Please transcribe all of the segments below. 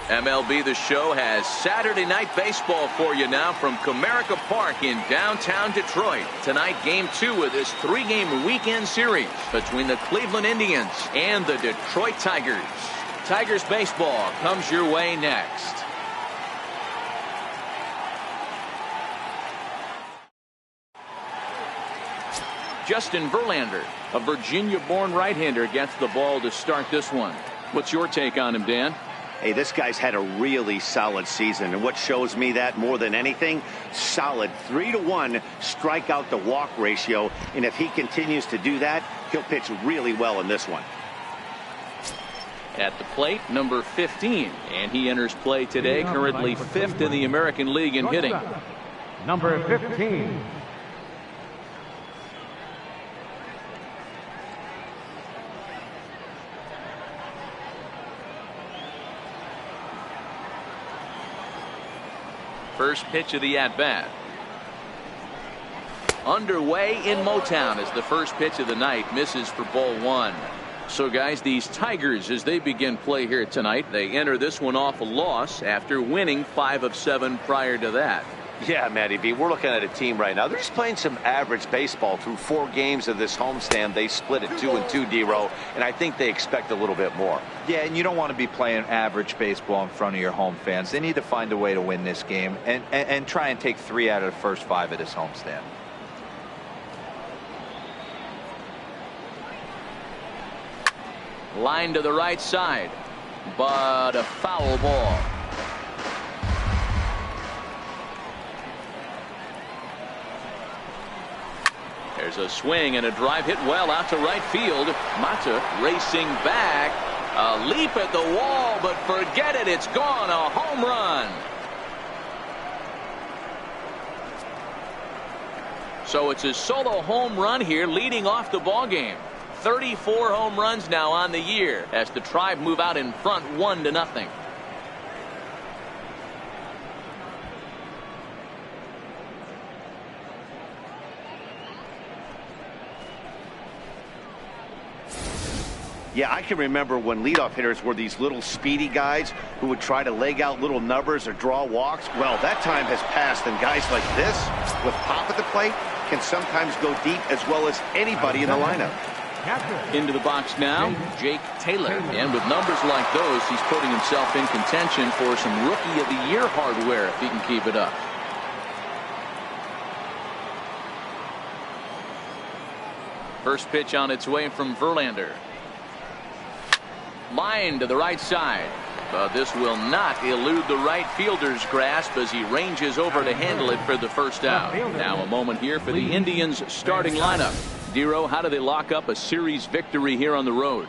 MLB The Show has Saturday Night Baseball for you now from Comerica Park in downtown Detroit. Tonight, Game 2 of this 3-game weekend series between the Cleveland Indians and the Detroit Tigers. Tigers baseball comes your way next. Justin Verlander, a Virginia-born right-hander, gets the ball to start this one. What's your take on him, Dan? Hey, this guy's had a really solid season, and what shows me that more than anything, solid 3-to-1 strikeout to walk ratio, and if he continues to do that, he'll pitch really well in this one. At the plate, number 15, and he enters play today, currently 5th in the American League in hitting. Number 15. First pitch of the at-bat. Underway in Motown as the first pitch of the night misses for ball 1. So guys, these Tigers, as they begin play here tonight, they enter this one off a loss after winning 5 of 7 prior to that. Yeah, Matty B, we're looking at a team right now. They're just playing some average baseball through 4 games of this homestand. They split it 2-2, D-Row, and I think they expect a little bit more. Yeah, and you don't want to be playing average baseball in front of your home fans. They need to find a way to win this game and try and take 3 out of the first 5 of this homestand. Line to the right side, but a foul ball. There's a swing and a drive hit well out to right field. Mata racing back. A leap at the wall, but forget it. It's gone. A home run. So it's a solo home run here leading off the ball game. 34 home runs now on the year as the Tribe move out in front 1-0. Yeah, I can remember when leadoff hitters were these little speedy guys who would try to leg out little numbers or draw walks. Well, that time has passed, and guys like this, with pop at the plate, can sometimes go deep as well as anybody in the lineup. Into the box now, Jake Taylor. And with numbers like those, he's putting himself in contention for some Rookie of the Year hardware if he can keep it up. First pitch on its way from Verlander. Line to the right side, but this will not elude the right fielder's grasp as he ranges over to handle it for the first out. Now a moment here for the Indians starting lineup. D-Row, how do they lock up a series victory here on the road?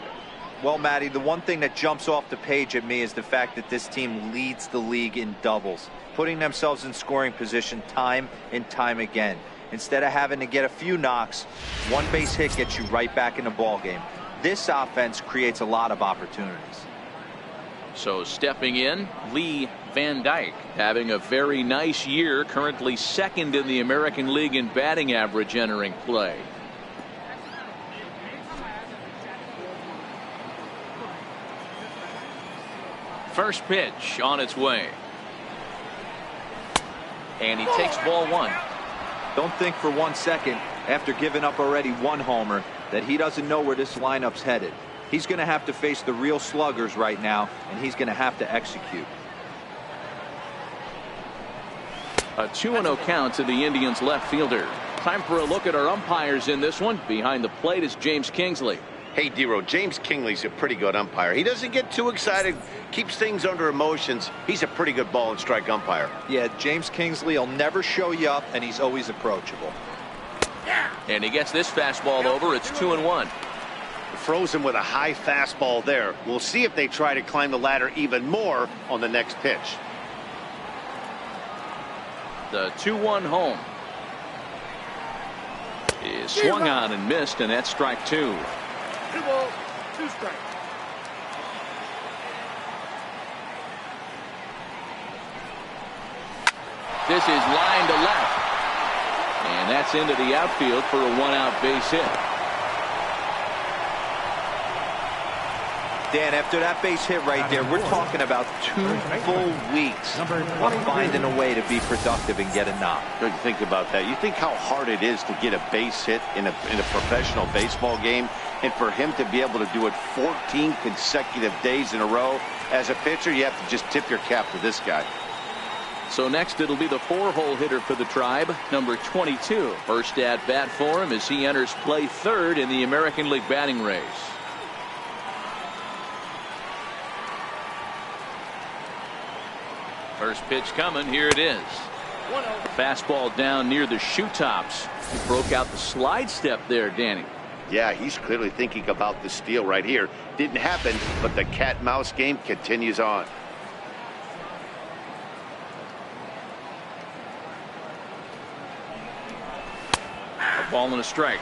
Well, Matty, the one thing that jumps off the page at me is the fact that this team leads the league in doubles, putting themselves in scoring position time and time again. Instead of having to get a few knocks, one base hit gets you right back in the ball game. This offense creates a lot of opportunities. So stepping in, Lee Van Dyke having a very nice year, currently 2nd in the American League in batting average entering play. First pitch on its way. And he takes ball 1. Don't think for 1 second, after giving up already 1 homer, that he doesn't know where this lineup's headed. He's going to have to face the real sluggers right now, and he's going to have to execute. A 2-0 count to the Indians left fielder. Time for a look at our umpires in this one. Behind the plate is James Kingsley. Hey, D-Row, James Kingsley's a pretty good umpire. He doesn't get too excited, keeps things under emotions. He's a pretty good ball and strike umpire. Yeah, James Kingsley will never show you up, and he's always approachable. And he gets this fastball over. It's 2-1. Frozen with a high fastball there. We'll see if they try to climb the ladder even more on the next pitch. The 2-1 home is swung on and missed, and that's strike 2. 2 balls, 2 strikes. This is line to left. And that's into the outfield for a 1-out base hit. Dan, after that base hit right there, we're talking about 2 full weeks of finding a way to be productive and get a knock. You think about that. You think how hard it is to get a base hit in a professional baseball game, and for him to be able to do it 14 consecutive days in a row as a pitcher, you have to just tip your cap to this guy. So next it'll be the 4-hole hitter for the Tribe, number 22. First at bat for him as he enters play third in the American League batting race. First pitch coming. Here it is. Fastball down near the shoe tops. He broke out the slide step there, Danny. Yeah, he's clearly thinking about the steal right here. Didn't happen, but the cat-mouse game continues on. A ball and a strike.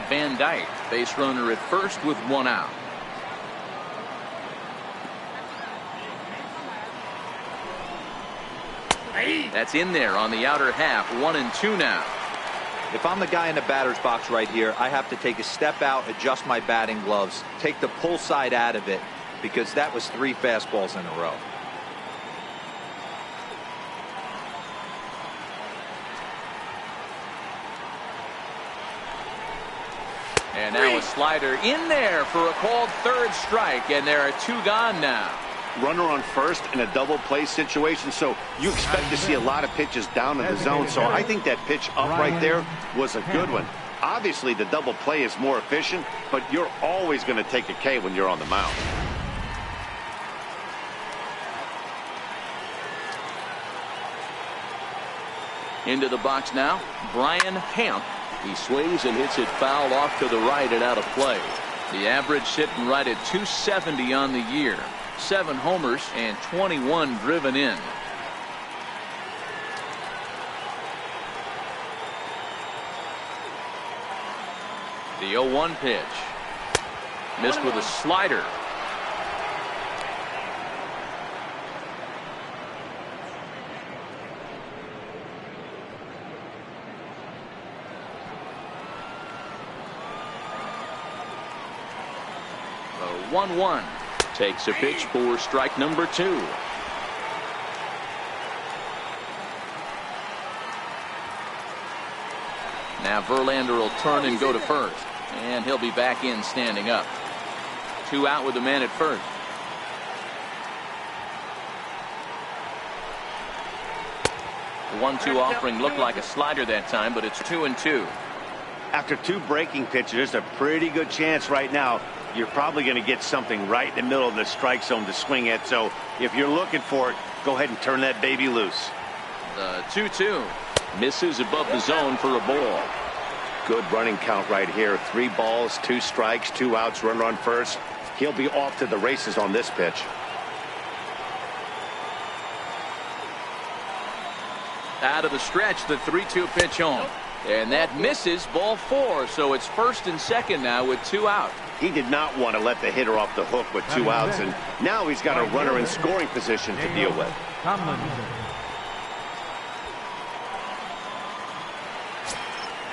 Van Dyke, base runner at first with 1 out. That's in there on the outer half. 1-2 now. If I'm the guy in the batter's box right here, I have to take a step out, adjust my batting gloves, take the pull side out of it, because that was 3 fastballs in a row. And now a slider in there for a called third strike, and there are 2 gone now. Runner on first in a double play situation, so you expect to see a lot of pitches down in the zone. So I think that pitch up right there was a good one. Obviously the double play is more efficient, but you're always going to take a K when you're on the mound. Into the box now, Brian Hamp. He swings and hits it foul off to the right and out of play. The average sitting right at 270 on the year. 7 homers and 21 driven in. The 0-1 pitch. Missed with a slider. The 1-1. Takes a pitch for strike number 2. Now Verlander will turn and go to first, and he'll be back in standing up. 2 out with the man at first. The 1-2 offering looked like a slider that time, but it's 2-2. After 2 breaking pitches, there's a pretty good chance right now you're probably going to get something right in the middle of the strike zone to swing at. So if you're looking for it, go ahead and turn that baby loose. The 2-2 misses above the zone for a ball. Good running count right here. 3 balls, 2 strikes, 2 outs, runner on first. He'll be off to the races on this pitch. Out of the stretch, the 3-2 pitch on. And that misses, ball 4. So it's first and second now with 2 out. He did not want to let the hitter off the hook with 2 outs, and now he's got a runner in scoring position to deal with.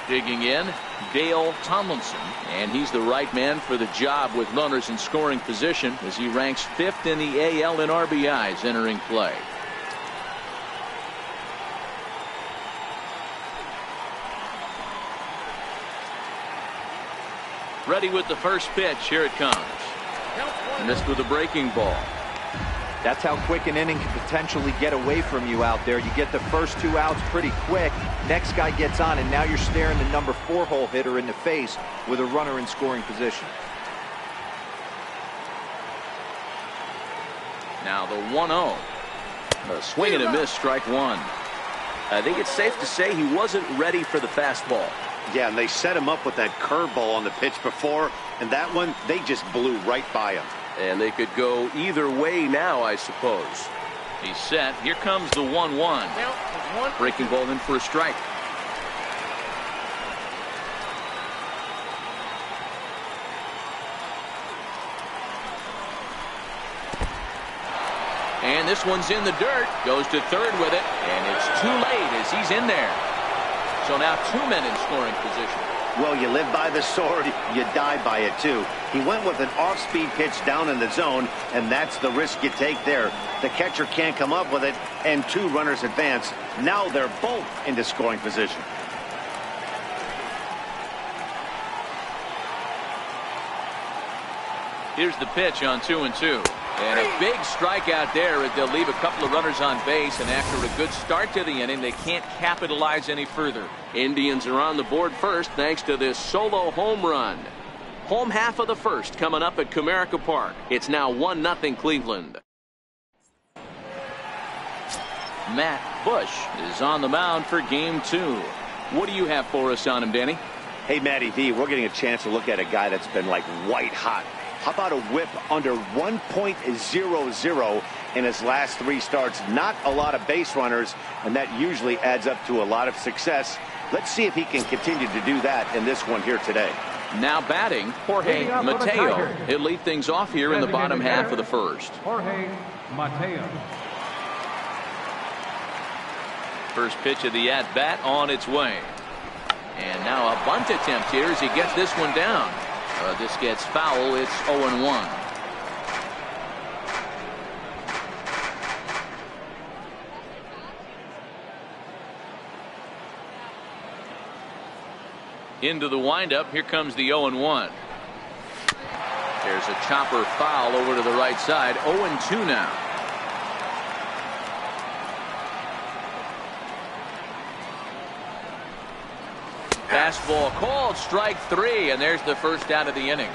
Digging in, Dale Tomlinson, and he's the right man for the job with runners in scoring position as he ranks 5th in the AL in RBIs entering play. Ready with the first pitch. Here it comes. Missed with a breaking ball. That's how quick an inning can potentially get away from you out there. You get the first 2 outs pretty quick. Next guy gets on, and now you're staring the number 4-hole hitter in the face with a runner in scoring position. Now the 1-0. A swing and a miss, strike 1. I think it's safe to say he wasn't ready for the fastball. Yeah, and they set him up with that curveball on the pitch before, and that one, they just blew right by him. And they could go either way now, I suppose. He's set. Here comes the 1-1. Breaking ball in for a strike. And this one's in the dirt. Goes to third with it. And it's too late as he's in there. So now 2 men in scoring position. Well, you live by the sword, you die by it too. He went with an off-speed pitch down in the zone, and that's the risk you take there. The catcher can't come up with it, and 2 runners advance. Now they're both into scoring position. Here's the pitch on 2-2. And a big strikeout there as they'll leave a couple of runners on base, and after a good start to the inning, they can't capitalize any further. Indians are on the board first thanks to this solo home run. Home half of the first coming up at Comerica Park. It's now 1-0 Cleveland. Matt Bush is on the mound for game 2. What do you have for us on him, Danny? Hey, Matty V, we're getting a chance to look at a guy that's been like white hot. How about a whip under 1.00 in his last 3 starts? Not a lot of base runners, and that usually adds up to a lot of success. Let's see if he can continue to do that in this one here today. Now batting, Jorge Mateo. He'll lead things off here in the bottom half of the first. Jorge Mateo. First pitch of the at-bat on its way. And now a bunt attempt here as he gets this one down. This gets foul. It's 0-1. Into the windup. Here comes the 0-1. There's a chopper foul over to the right side. 0-2 now. Fastball called, strike 3, and there's the first out of the inning.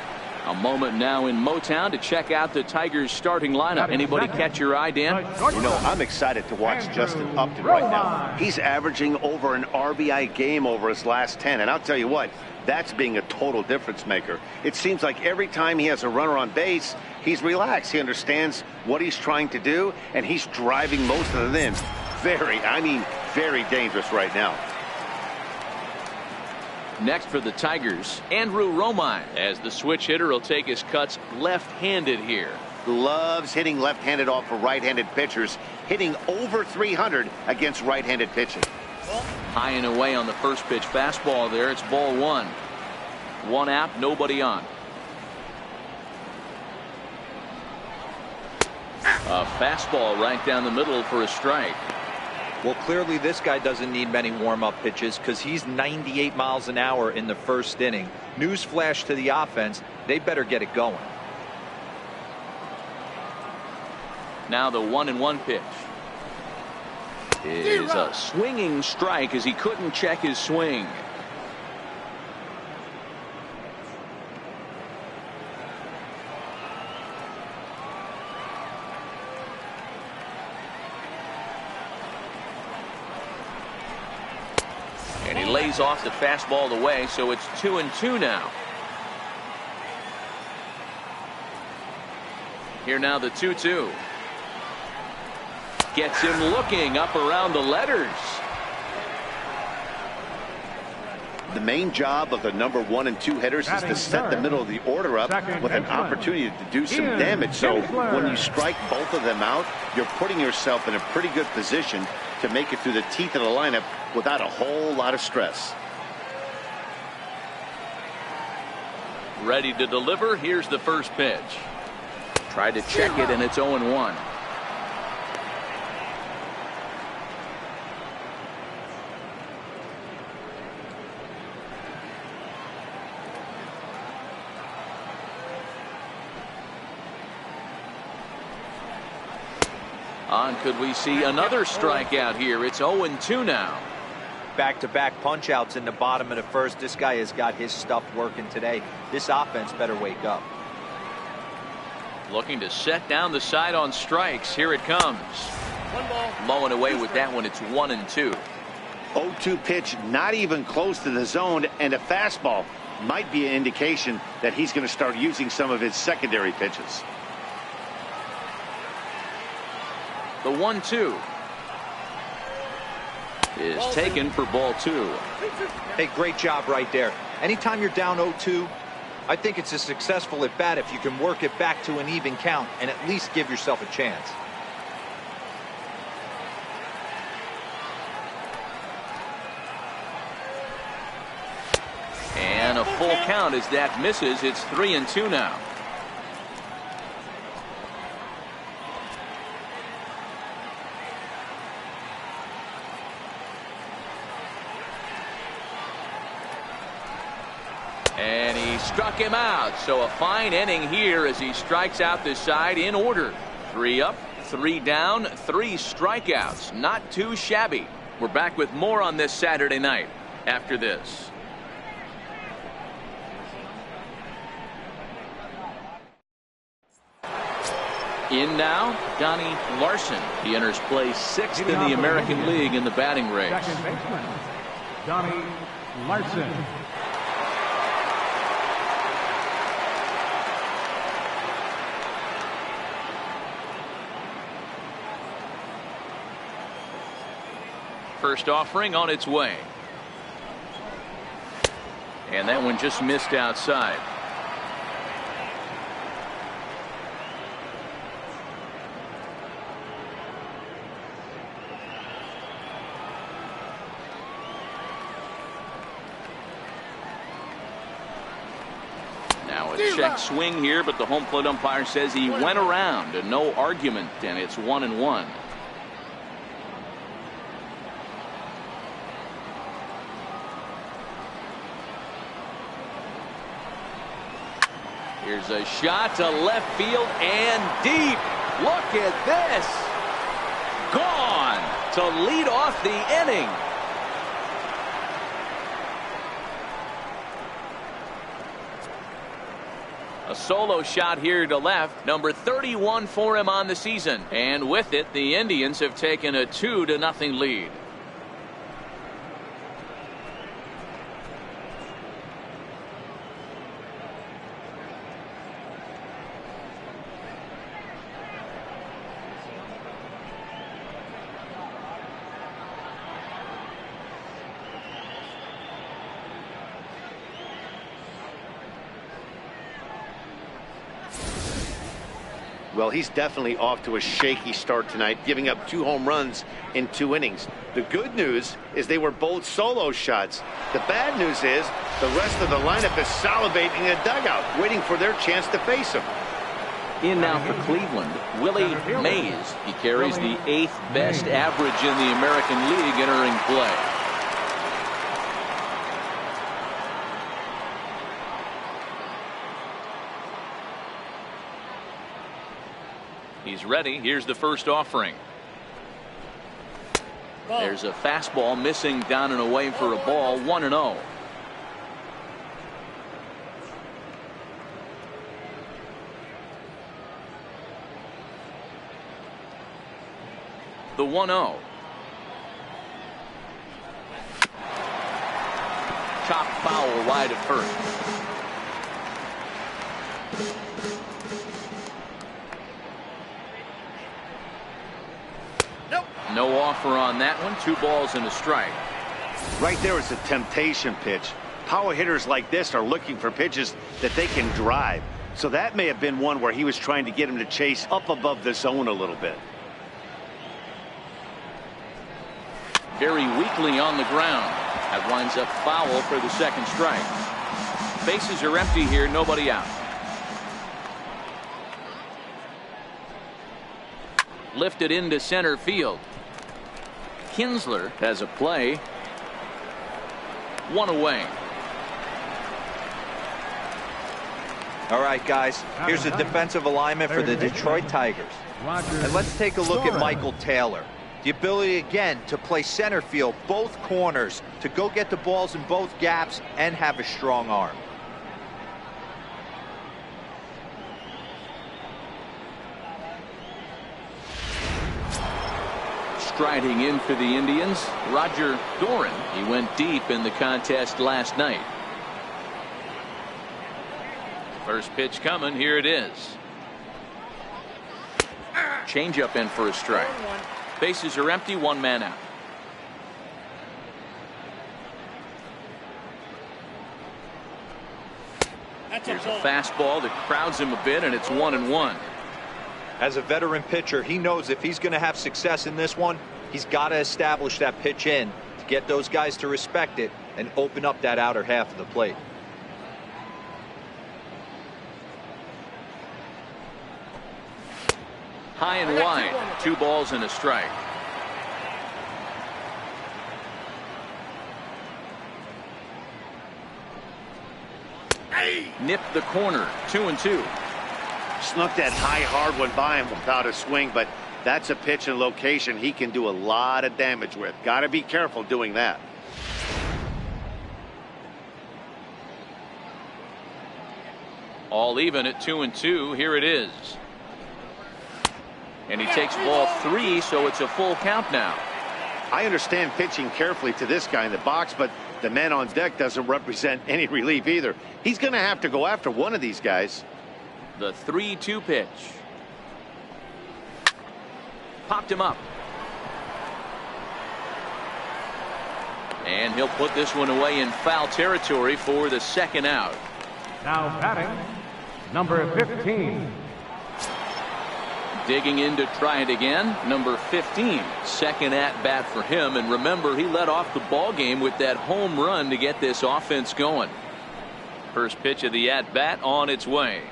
A moment now in Motown to check out the Tigers starting lineup. Anybody catch your eye, Dan? You know, I'm excited to watch Justin Upton right now. He's averaging over an RBI game over his last 10, and I'll tell you what, that's being a total difference maker. It seems like every time he has a runner on base, he's relaxed. He understands what he's trying to do, and he's driving most of them in. Very dangerous right now. Next for the Tigers, Andrew Romine, as the switch hitter will take his cuts left-handed here. Loves hitting left-handed off for right-handed pitchers, hitting over 300 against right-handed pitching. High and away on the first pitch fastball there. It's ball 1. 1 out, nobody on. A fastball right down the middle for a strike. Well, clearly this guy doesn't need many warm-up pitches because he's 98 miles an hour in the first inning. Newsflash to the offense, they better get it going. Now the 1-1 pitch is a swinging strike as he couldn't check his swing. And he lays off the fastball away, so it's 2-2 now. Here now the 2-2. Gets him looking up around the letters. The main job of the number 1 and 2 hitters is to set the middle of the order up with an opportunity to do some damage. So when you strike both of them out, you're putting yourself in a pretty good position to make it through the teeth of the lineup without a whole lot of stress. Ready to deliver. Here's the first pitch. Tried to check it, and it's 0-1. Could we see another strikeout here? It's 0-2 now. Back-to-back punch-outs in the bottom of the first. This guy has got his stuff working today. This offense better wake up. Looking to set down the side on strikes. Here it comes. 1 ball. Mowing away with that one. It's 1-2. 0-2 pitch, not even close to the zone, and a fastball might be an indication that he's going to start using some of his secondary pitches. The 1-2 is taken for ball 2. Hey, great job right there. Anytime you're down 0-2, I think it's a successful at bat if you can work it back to an even count and at least give yourself a chance. count as that misses. It's 3-2 now. And he struck him out. So a fine inning here as he strikes out this side in order. 3 up, 3 down, 3 strikeouts. Not too shabby. We're back with more on this Saturday night after this. In now, Donnie Larson. He enters play 6th in the American League in the batting race. Second baseman, Donnie Larson. First offering on its way. And that one just missed outside. Now a check swing here, but the home plate umpire says he went around and no argument, and it's 1-1. Here's a shot to left field and deep. Look at this. Gone to lead off the inning. A solo shot here to left. Number 31 for him on the season. And with it, the Indians have taken a 2-0 lead. Well, he's definitely off to a shaky start tonight, giving up 2 home runs in 2 innings. The good news is they were both solo shots. The bad news is the rest of the lineup is salivating in the dugout, waiting for their chance to face him. In now for Cleveland, Willie Mays. He carries the 8th best average in the American League entering play. He's ready. Here's the first offering. There's a fastball missing down and away for a ball. 1-0. The 1-0. Chop foul wide of first. No offer on that one. 2 balls and a strike. Right there is a temptation pitch. Power hitters like this are looking for pitches that they can drive. So that may have been one where he was trying to get him to chase up above the zone a little bit. Very weakly on the ground. That winds up foul for the second strike. Bases are empty here. Nobody out. Lifted into center field. Kinsler has a play. 1 away. All right, guys, here's the defensive alignment for the Detroit Tigers. And let's take a look at Michael Taylor. The ability again to play center field, both corners, to go get the balls in both gaps and have a strong arm. Striding in for the Indians, Roger Doran. He went deep in the contest last night. First pitch coming. Here it is. Changeup in for a strike. Bases are empty. 1 man out. Here's a fastball that crowds him a bit, and it's 1-1. As a veteran pitcher, he knows if he's going to have success in this one, he's got to establish that pitch in to get those guys to respect it and open up that outer half of the plate. High and wide. 2 balls and a strike. Nipped the corner. 2-2. Snuck that high hard one by him without a swing, but that's a pitch and location he can do a lot of damage with. Got to be careful doing that. All even at 2-2. Here it is. And he takes ball 3, so it's a full count now. I understand pitching carefully to this guy in the box, but the man on deck doesn't represent any relief either. He's going to have to go after one of these guys. The 3-2 pitch. Popped him up. And he'll put this one away in foul territory for the second out. Now batting, number 15. Digging in to try it again, number 15. Second at bat for him, and remember, he led off the ball game with that home run to get this offense going. First pitch of the at bat on its way.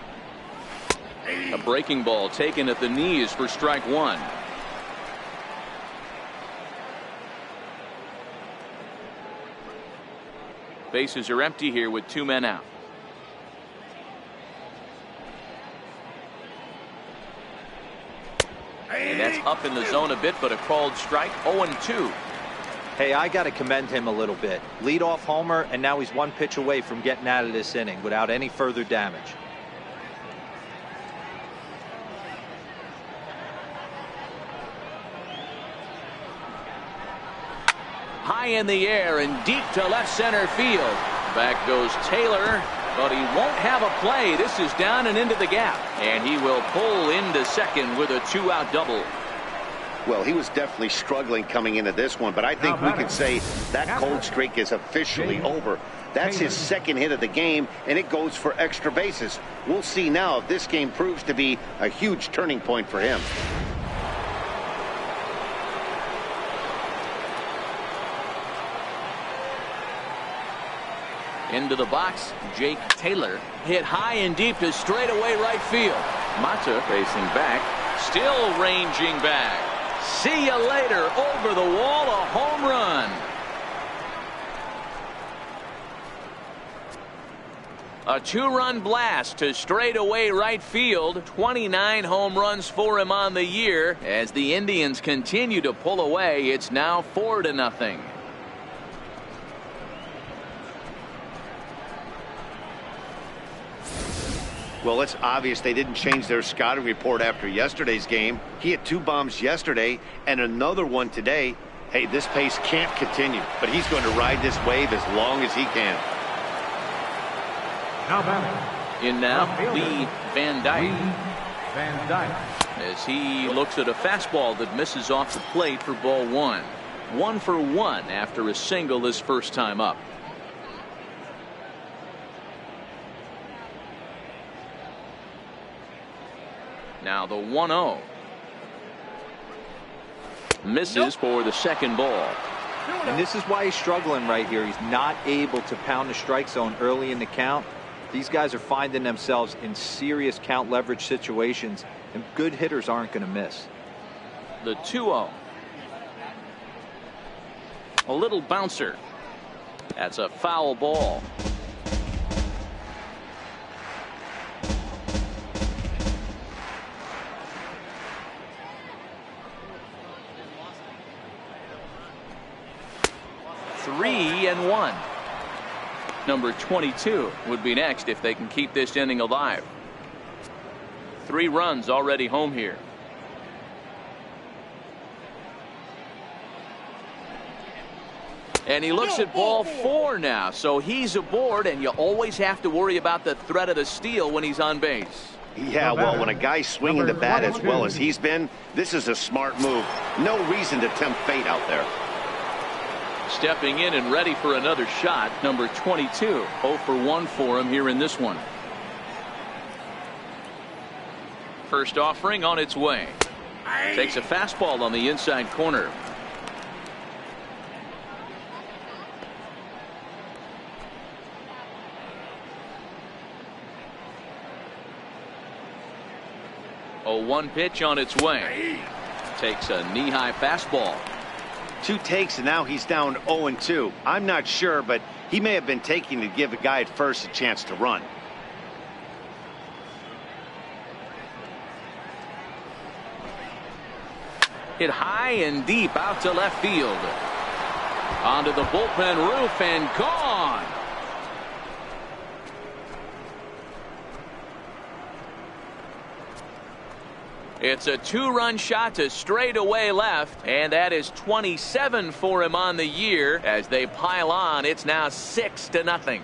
A breaking ball taken at the knees for strike 1. Bases are empty here with 2 men out. And that's up in the zone a bit, but a called strike. 0-2. Hey, I got to commend him a little bit. Leadoff homer, and now he's 1 pitch away from getting out of this inning without any further damage. High in the air and deep to left center field. Back goes Taylor, but he won't have a play. This is down and into the gap, and he will pull into second with a 2-out double. Well, he was definitely struggling coming into this one, but I think we can say that cold streak is officially over. That's his second hit of the game, and it goes for extra bases. We'll see now if this game proves to be a huge turning point for him. Into the box, Jake Taylor hit high and deep to straightaway right field. Mata facing back, still ranging back. See you later. Over the wall, a home run. A 2-run blast to straightaway right field. 29 home runs for him on the year. As the Indians continue to pull away, it's now 4-0. Well, it's obvious they didn't change their scouting report after yesterday's game. He had 2 bombs yesterday and another one today. Hey, this pace can't continue, but he's going to ride this wave as long as he can. Now batting. In now, Lee Van Dyke. Van Dyke. As he looks at a fastball that misses off the plate for ball 1. 1 for 1 after a single his first time up. Now the 1-0. Misses for the second ball. And this is why he's struggling right here. He's not able to pound the strike zone early in the count. These guys are finding themselves in serious count leverage situations, and good hitters aren't going to miss. The 2-0. A little bouncer. That's a foul ball. Three and 1. Number 22 would be next if they can keep this inning alive. 3 runs already home here. And he looks at ball 4 now, so he's aboard, and you always have to worry about the threat of the steal when he's on base. Yeah, well, when a guy's swinging the bat as well as he's been, this is a smart move. No reason to tempt fate out there. Stepping in and ready for another shot, number 22. 0 for 1 for him here in this one. First offering on its way. Takes a fastball on the inside corner. 0-1 pitch on its way. Takes a knee-high fastball. 2 takes, and now he's down 0-2. I'm not sure, but he may have been taking to give a guy at first a chance to run. Hit high and deep out to left field. Onto the bullpen roof and gone. It's a 2-run shot to straightaway left, and that is 27 for him on the year. As they pile on, it's now 6-0.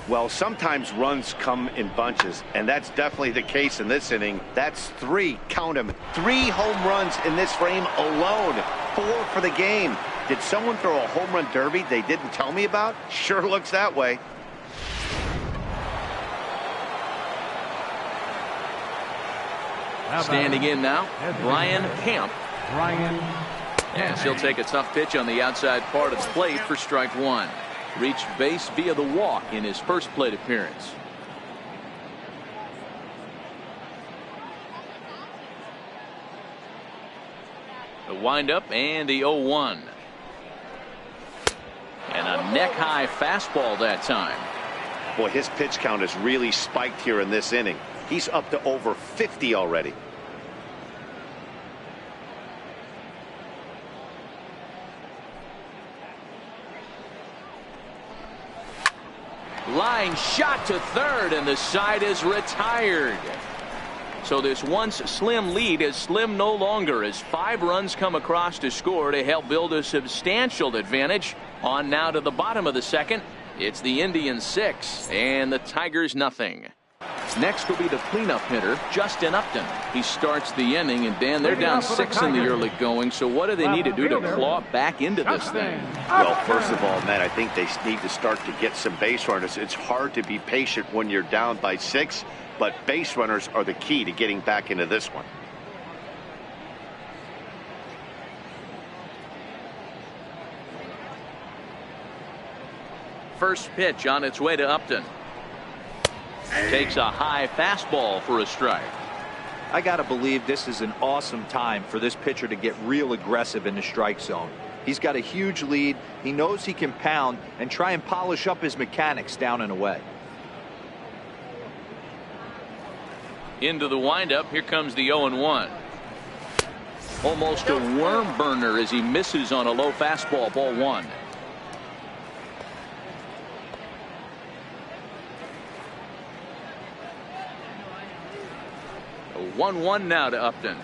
Well, sometimes runs come in bunches, and that's definitely the case in this inning. That's 3, count them, 3 home runs in this frame alone, 4 for the game. Did someone throw a home run derby they didn't tell me about? Sure looks that way. Standing in now, Brian Camp. Brian. And he'll take a tough pitch on the outside part of the plate for strike 1. Reached base via the walk in his first plate appearance. The windup and the 0-1. And a neck-high fastball that time. Boy, his pitch count has really spiked here in this inning. He's up to over 50 already. Line shot to third, and the side is retired. So this once slim lead is slim no longer as 5 runs come across to score to help build a substantial advantage. On now to the bottom of the second. It's the Indians 6 and the Tigers nothing. Next will be the cleanup hitter, Justin Upton. He starts the inning, and Dan, they're down 6 in the early going, so what do they need to do to claw back into this thing? Well, first of all, Matt, I think they need to start to get some base runners. It's hard to be patient when you're down by 6, but base runners are the key to getting back into this one. First pitch on its way to Upton. Takes a high fastball for a strike. I gotta believe this is an awesome time for this pitcher to get real aggressive in the strike zone. He's got a huge lead. He knows he can pound and try and polish up his mechanics down and away. Into the windup. Here comes the 0-1. Almost a worm burner as he misses on a low fastball. Ball 1. A 1-1 now to Upton.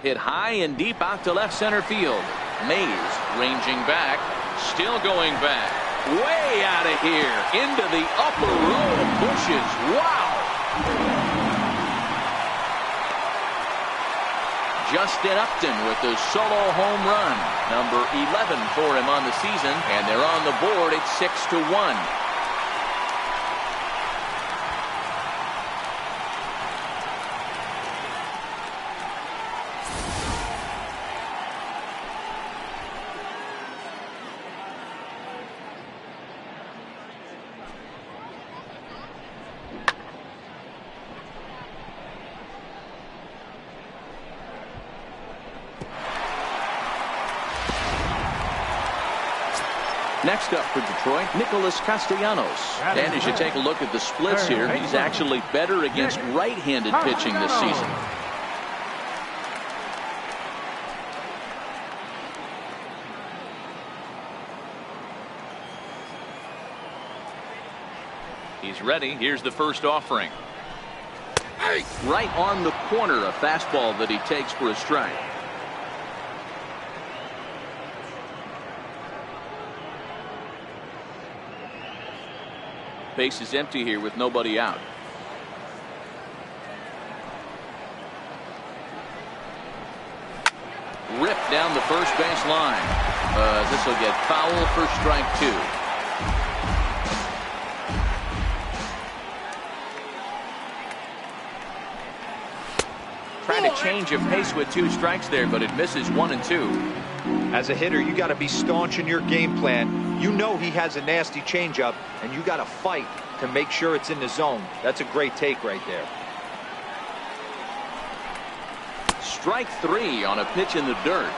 Hit high and deep out to left center field. Mays ranging back, still going back, way out of here into the upper row of bushes. Wow! Justin Upton with the solo home run, number 11 for him on the season, and they're on the board at 6-1. Next up for Detroit, Nicholas Castellanos. And as you take a look at the splits here, he's actually better against right-handed pitching this season. He's ready. Here's the first offering. Right on the corner, a fastball that he takes for a strike. Base is empty here with nobody out. Ripped down the first base line. This will get foul for strike 2. Trying to change of pace with 2 strikes there, but it misses 1 and 2. As a hitter, you got to be staunch in your game plan. You know he has a nasty changeup, and you got to fight to make sure it's in the zone. That's a great take right there. Strike 3 on a pitch in the dirt.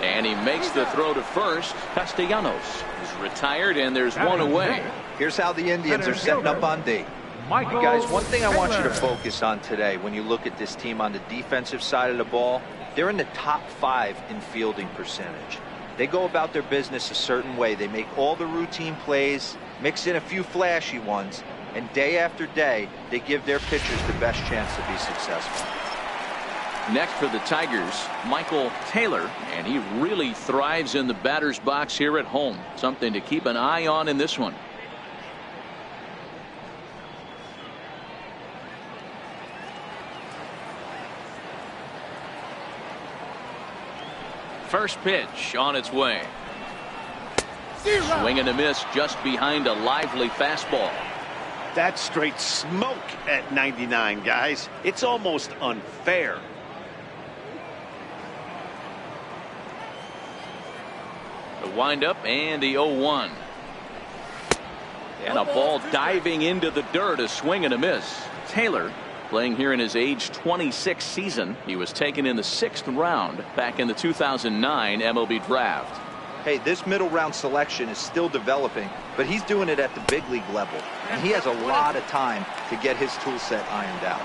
And he makes the throw to first. Castellanos is retired, and there's one away. Here's how the Indians are setting up on D. You guys, one thing I want you to focus on today when you look at this team on the defensive side of the ball, they're in the top 5 in fielding percentage. They go about their business a certain way. They make all the routine plays, mix in a few flashy ones, and day after day, they give their pitchers the best chance to be successful. Next for the Tigers, Michael Taylor, and he really thrives in the batter's box here at home. Something to keep an eye on in this one. First pitch on its way. Swing and a miss just behind a lively fastball. That's straight smoke at 99, guys. It's almost unfair. The windup and the 0-1. And a ball diving into the dirt, a swing and a miss. Taylor playing here in his age 26 season. He was taken in the 6th round back in the 2009 MLB draft. Hey, this middle round selection is still developing, but he's doing it at the big league level. And he has a lot of time to get his tool set ironed out.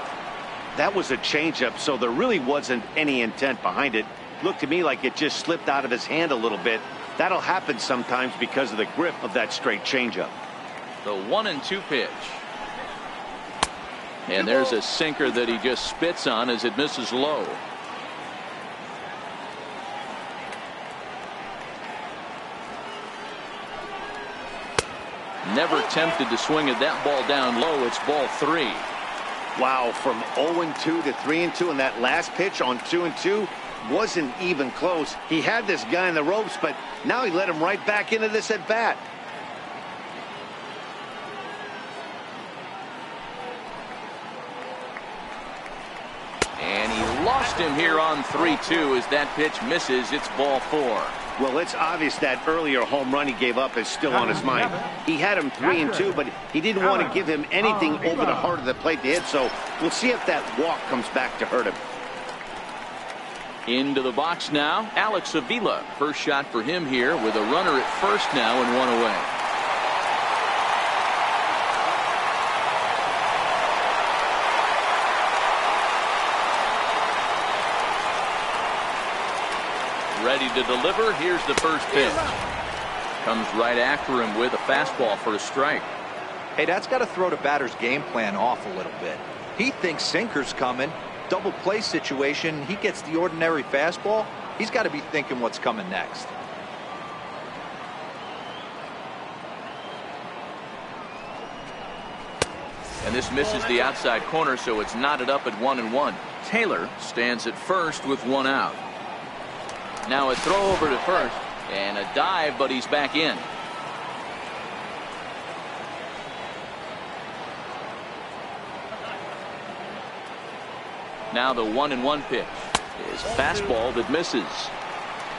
That was a changeup, so there really wasn't any intent behind it. Looked to me like it just slipped out of his hand a little bit. That'll happen sometimes because of the grip of that straight changeup. The 1-2 pitch. And there's a sinker that he just spits on as it misses low. Never tempted to swing at that ball down low. It's ball 3. Wow, from 0-2 to 3-2, and that last pitch on 2-2 wasn't even close. He had this guy in the ropes, but now he let him right back into this at bat. And he lost him here on 3-2 as that pitch misses. It's ball 4. Well, it's obvious that earlier home run he gave up is still on his mind. He had him 3-2, but he didn't want to give him anything over the heart of the plate to hit, so we'll see if that walk comes back to hurt him. Into the box now, Alex Avila. First shot for him here with a runner at first now and one away. Ready to deliver. Here's the first pitch. Comes right after him with a fastball for a strike. Hey, that's got to throw the batter's game plan off a little bit. He thinks sinker's coming. Double play situation. He gets the ordinary fastball. He's got to be thinking what's coming next. And this misses the outside corner, so it's knotted up at 1-1. Taylor stands at first with one out. Now a throw over to first and a dive, but he's back in. Now the 1-1 pitch is fastball that misses.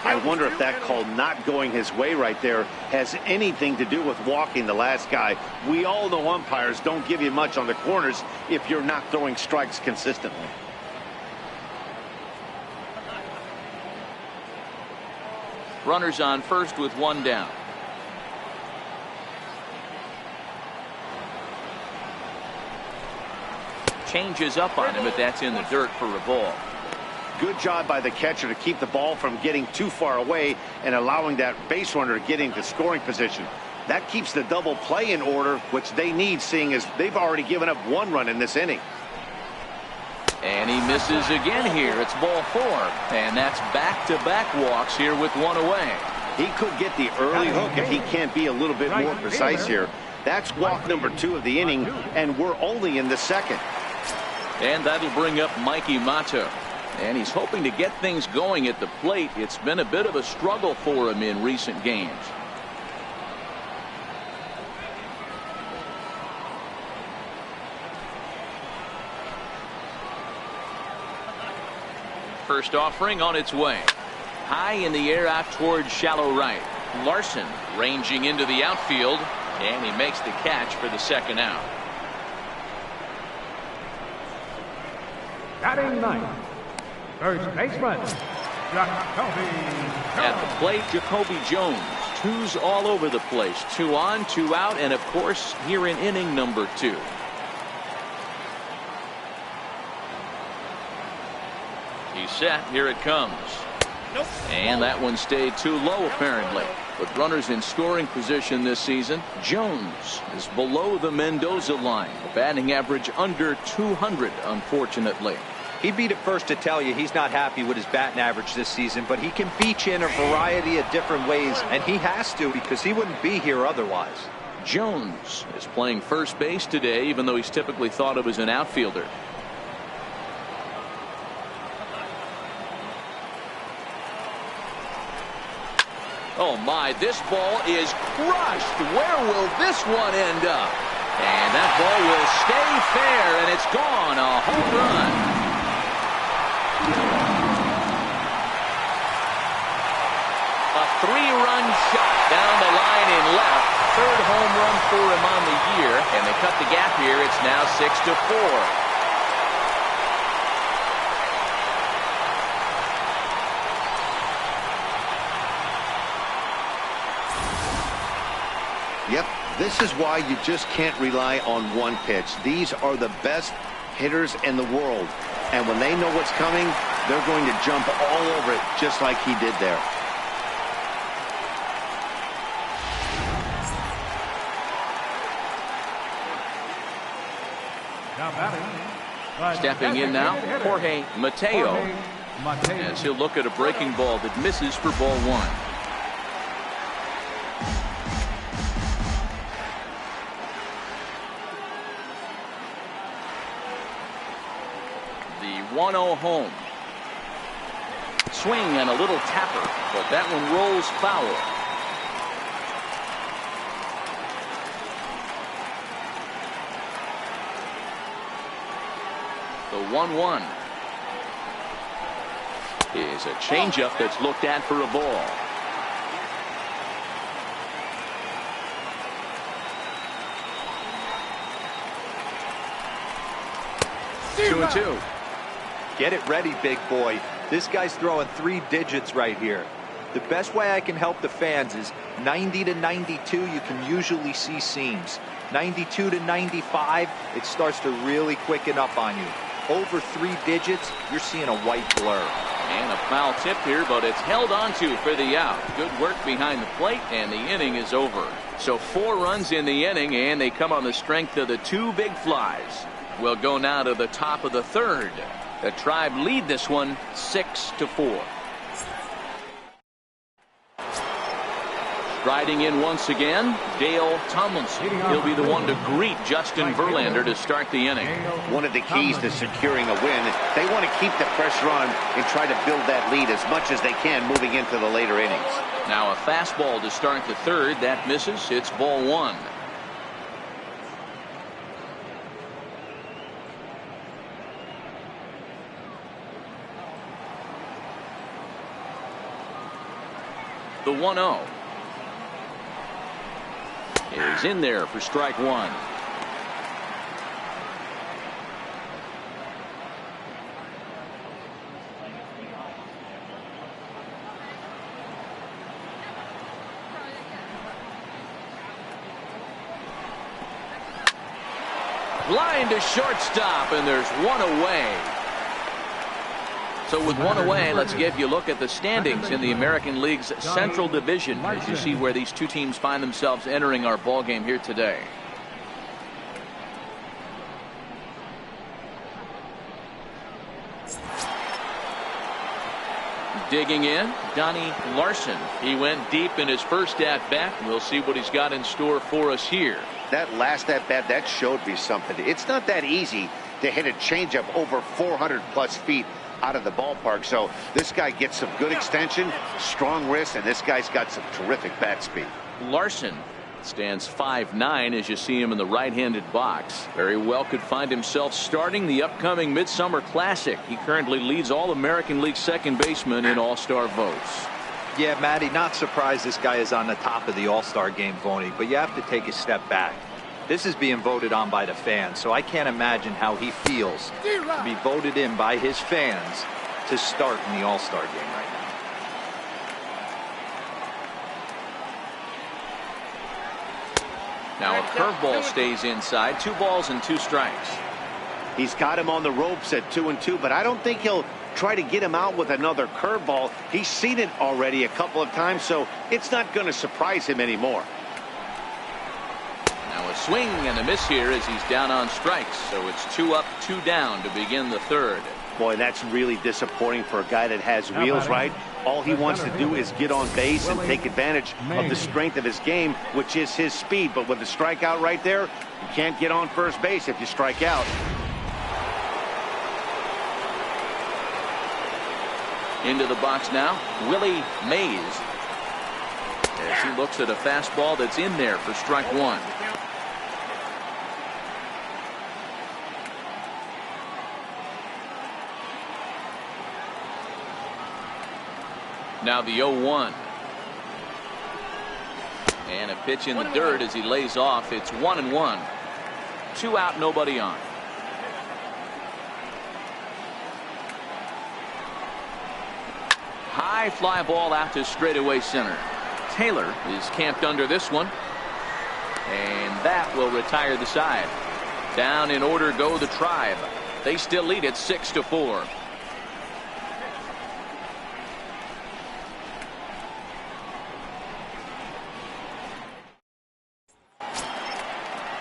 I wonder if that call not going his way right there has anything to do with walking the last guy. We all know umpires don't give you much on the corners if you're not throwing strikes consistently. Runners on first with one down. Changes up on him, but that's in the dirt for a ball. Good job by the catcher to keep the ball from getting too far away and allowing that base runner to get into scoring position. That keeps the double play in order, which they need, seeing as they've already given up one run in this inning. And he misses again here. It's ball 4. And that's back-to-back walks here with one away. He could get the early hook if he can't be a little bit more precise here. That's walk number 2 of the inning, and we're only in the second. And that'll bring up Mikey Mata. And he's hoping to get things going at the plate. It's been a bit of a struggle for him in recent games. First offering on its way. high in the air out towards shallow right. Larson ranging into the outfield, and he makes the catch for the second out. Batting ninth, first baseman, Jacoby Jones. At the plate, Jacoby Jones. Twos all over the place. 2 on, 2 out, and of course here in inning number 2. He's set. Here it comes. And that one stayed too low apparently. With runners in scoring position this season, Jones is below the Mendoza line. A batting average under 200, unfortunately. He'd be the first to tell you he's not happy with his batting average this season, but he can beat you in a variety of different ways, and he has to because he wouldn't be here otherwise. Jones is playing first base today, even though he's typically thought of as an outfielder. Oh my, this ball is crushed. Where will this one end up? And that ball will stay fair, and it's gone. A home run. A 3-run shot down the line in left. Third home run for him on the year, and they cut the gap here. It's now 6-4. Yep, this is why you just can't rely on one pitch. These are the best hitters in the world. And when they know what's coming, they're going to jump all over it just like he did there. Now batting. Stepping in now, Jorge Mateo. Jorge Mateo. As he'll look at a breaking ball that misses for ball 1. The 1-0 home. Swing and a little tapper, but that one rolls foul. The 1-1 is a changeup that's looked at for a ball. Two and 2. Get it ready, big boy. This guy's throwing 3 digits right here. The best way I can help the fans is 90 to 92, you can usually see seams. 92 to 95, it starts to really quicken up on you. Over 3 digits, you're seeing a white blur. And a foul tip here, but it's held onto for the out. Good work behind the plate, and the inning is over. So 4 runs in the inning, and they come on the strength of the 2 big flies. We'll go now to the top of the 3rd. The Tribe lead this one 6-4. Riding in once again, Dale Tomlinson. He'll be the one to greet Justin Verlander to start the inning. One of the keys to securing a win, they want to keep the pressure on and try to build that lead as much as they can moving into the later innings. Now a fastball to start the 3rd. That misses. It's ball 1. The 1-0 is in there for strike 1. Line to shortstop, and there's one away. So with one away, let's give you a look at the standings in the American League's Central Division as you see where these 2 teams find themselves entering our ball game here today. Digging in, Donnie Larson. He went deep in his first at-bat. We'll see what he's got in store for us here. That last at-bat, that showed me something. It's not that easy to hit a changeup over 400-plus feet out of the ballpark. So this guy gets some good extension, strong wrist, and this guy's got some terrific bat speed. Larson Stands 5'9" as you see him in the right-handed box. Very well could find himself starting the upcoming Midsummer Classic. He currently leads all American League second basemen in All-Star votes. Yeah, Matty, not surprised this guy is on the top of the All-Star game voting, but you have to take a step back. This is being voted on by the fans, so I can't imagine how he feels to be voted in by his fans to start in the All-Star game right now. Now a curveball stays inside. 2 balls and 2 strikes. He's got him on the ropes at 2-2, but I don't think he'll try to get him out with another curveball. He's seen it already a couple of times, so it's not going to surprise him anymore. Now a swing and a miss here as he's down on strikes. So it's 2 up, 2 down to begin the third. Boy, that's really disappointing for a guy that has wheels, right? All he wants to do is get on base and take advantage of the strength of his game, which is his speed. But with the strikeout right there, you can't get on first base if you strike out. Into the box now, Willie Mays. As he looks at a fastball that's in there for strike 1. Now the 0-1. And a pitch in the dirt as he lays off. It's 1-1. 2 out, nobody on. High fly ball out to straightaway center. Taylor is camped under this one. And that will retire the side. Down in order go the Tribe. They still lead it 6-4.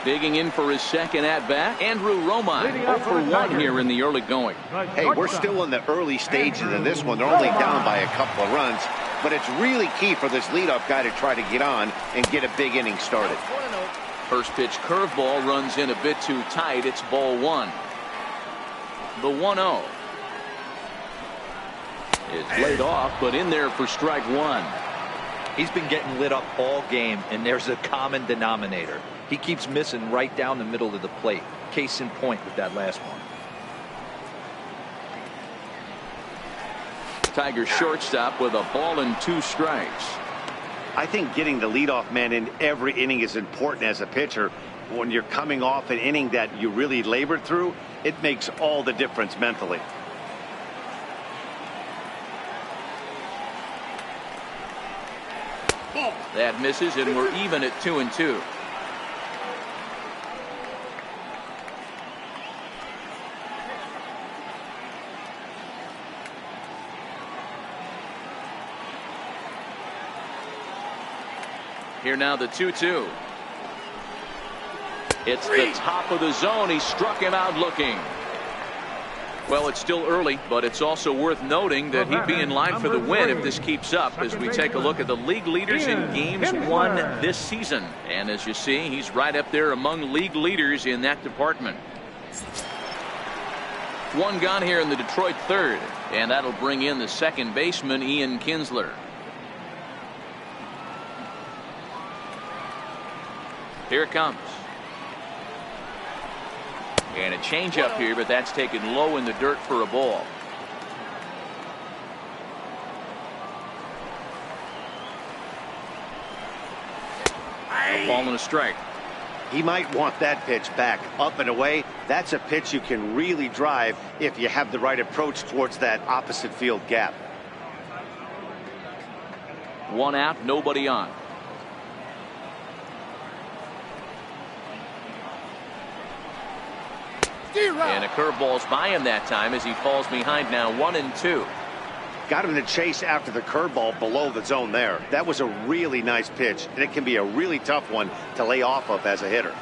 Digging in for his second at-bat, Andrew Romine, 0 for 1 here in the early going. Hey, we're still in the early stages of this one. They're only down by a couple of runs, but it's really key for this leadoff guy to try to get on and get a big inning started. First pitch curveball runs in a bit too tight. It's ball 1. The 1-0 is laid off, but in there for strike 1. He's been getting lit up all game, and there's a common denominator. He keeps missing right down the middle of the plate. Case in point with that last one. Tigers shortstop with a ball and 2 strikes. I think getting the leadoff man in every inning is important as a pitcher. When you're coming off an inning that you really labored through, it makes all the difference mentally. That misses, and we're even at 2-2. Here now the 2-2. It's the top of the zone. He struck him out looking. Well, it's still early, but it's also worth noting that he'd be in line for the win if this keeps up as we take a look at the league leaders in games won this season. And as you see, he's right up there among league leaders in that department. 1 gone here in the Detroit third, and that'll bring in the second baseman, Ian Kinsler. Here it comes. And a changeup here, but that's taken low in the dirt for a ball. A ball and a strike. He might want that pitch back up and away. That's a pitch you can really drive if you have the right approach towards that opposite field gap. 1 out, nobody on. And a curveball's by him that time as he falls behind now 1-2. Got him to chase after the curveball below the zone there. That was a really nice pitch, and it can be a really tough one to lay off of as a hitter.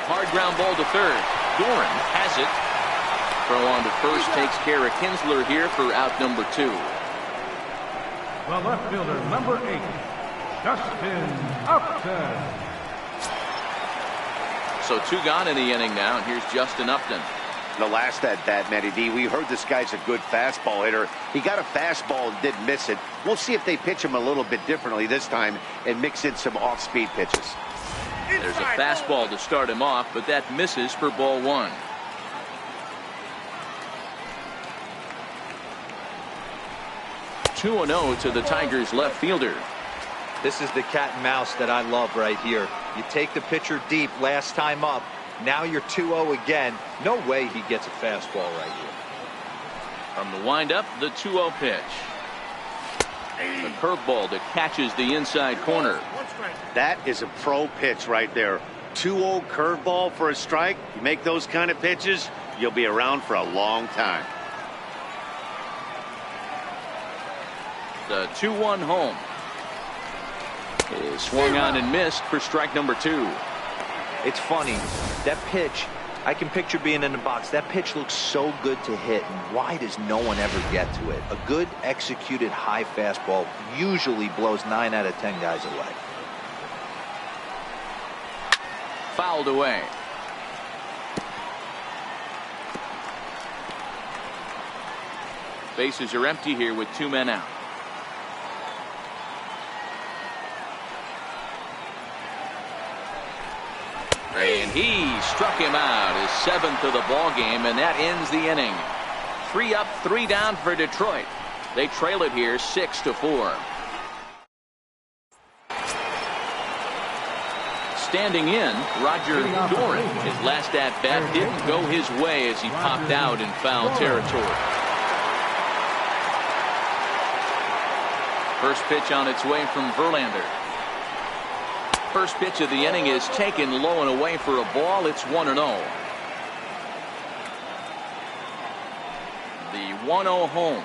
Hard ground ball to third. Doran has it. Throw on to first takes care of Kinsler here for out number 2. The left fielder, number 8, Justin Upton. So 2 gone in the inning now, and here's Justin Upton. The last at bat, Matty D, we heard this guy's a good fastball hitter. He got a fastball and didn't miss it. We'll see if they pitch him a little bit differently this time and mix in some off-speed pitches. There's a fastball to start him off, but that misses for ball one. Two 2-0 to the Tigers left fielder. This is the cat and mouse that I love right here. You take the pitcher deep last time up. Now you're 2-0 again. No way he gets a fastball right here. From the windup, the 2-0 pitch. A curveball that catches the inside corner. That is a pro pitch right there. 2-0 curveball for a strike. You make those kind of pitches, you'll be around for a long time. The 2-1 home is swung on and missed for strike number 2. It's funny, that pitch, I can picture being in the box. That pitch looks so good to hit, and why does no one ever get to it? A good executed high fastball usually blows 9 out of 10 guys away. Fouled away. Bases are empty here with 2 men out. And he struck him out, his 7th of the ball game, and that ends the inning. 3 up, 3 down for Detroit. They trail it here 6-4. Standing in, Roger Doran. His last at bat didn't go his way as he popped out in foul territory. First pitch on its way from Verlander. First pitch of the inning is taken low and away for a ball. It's 1-0. The 1-0 home.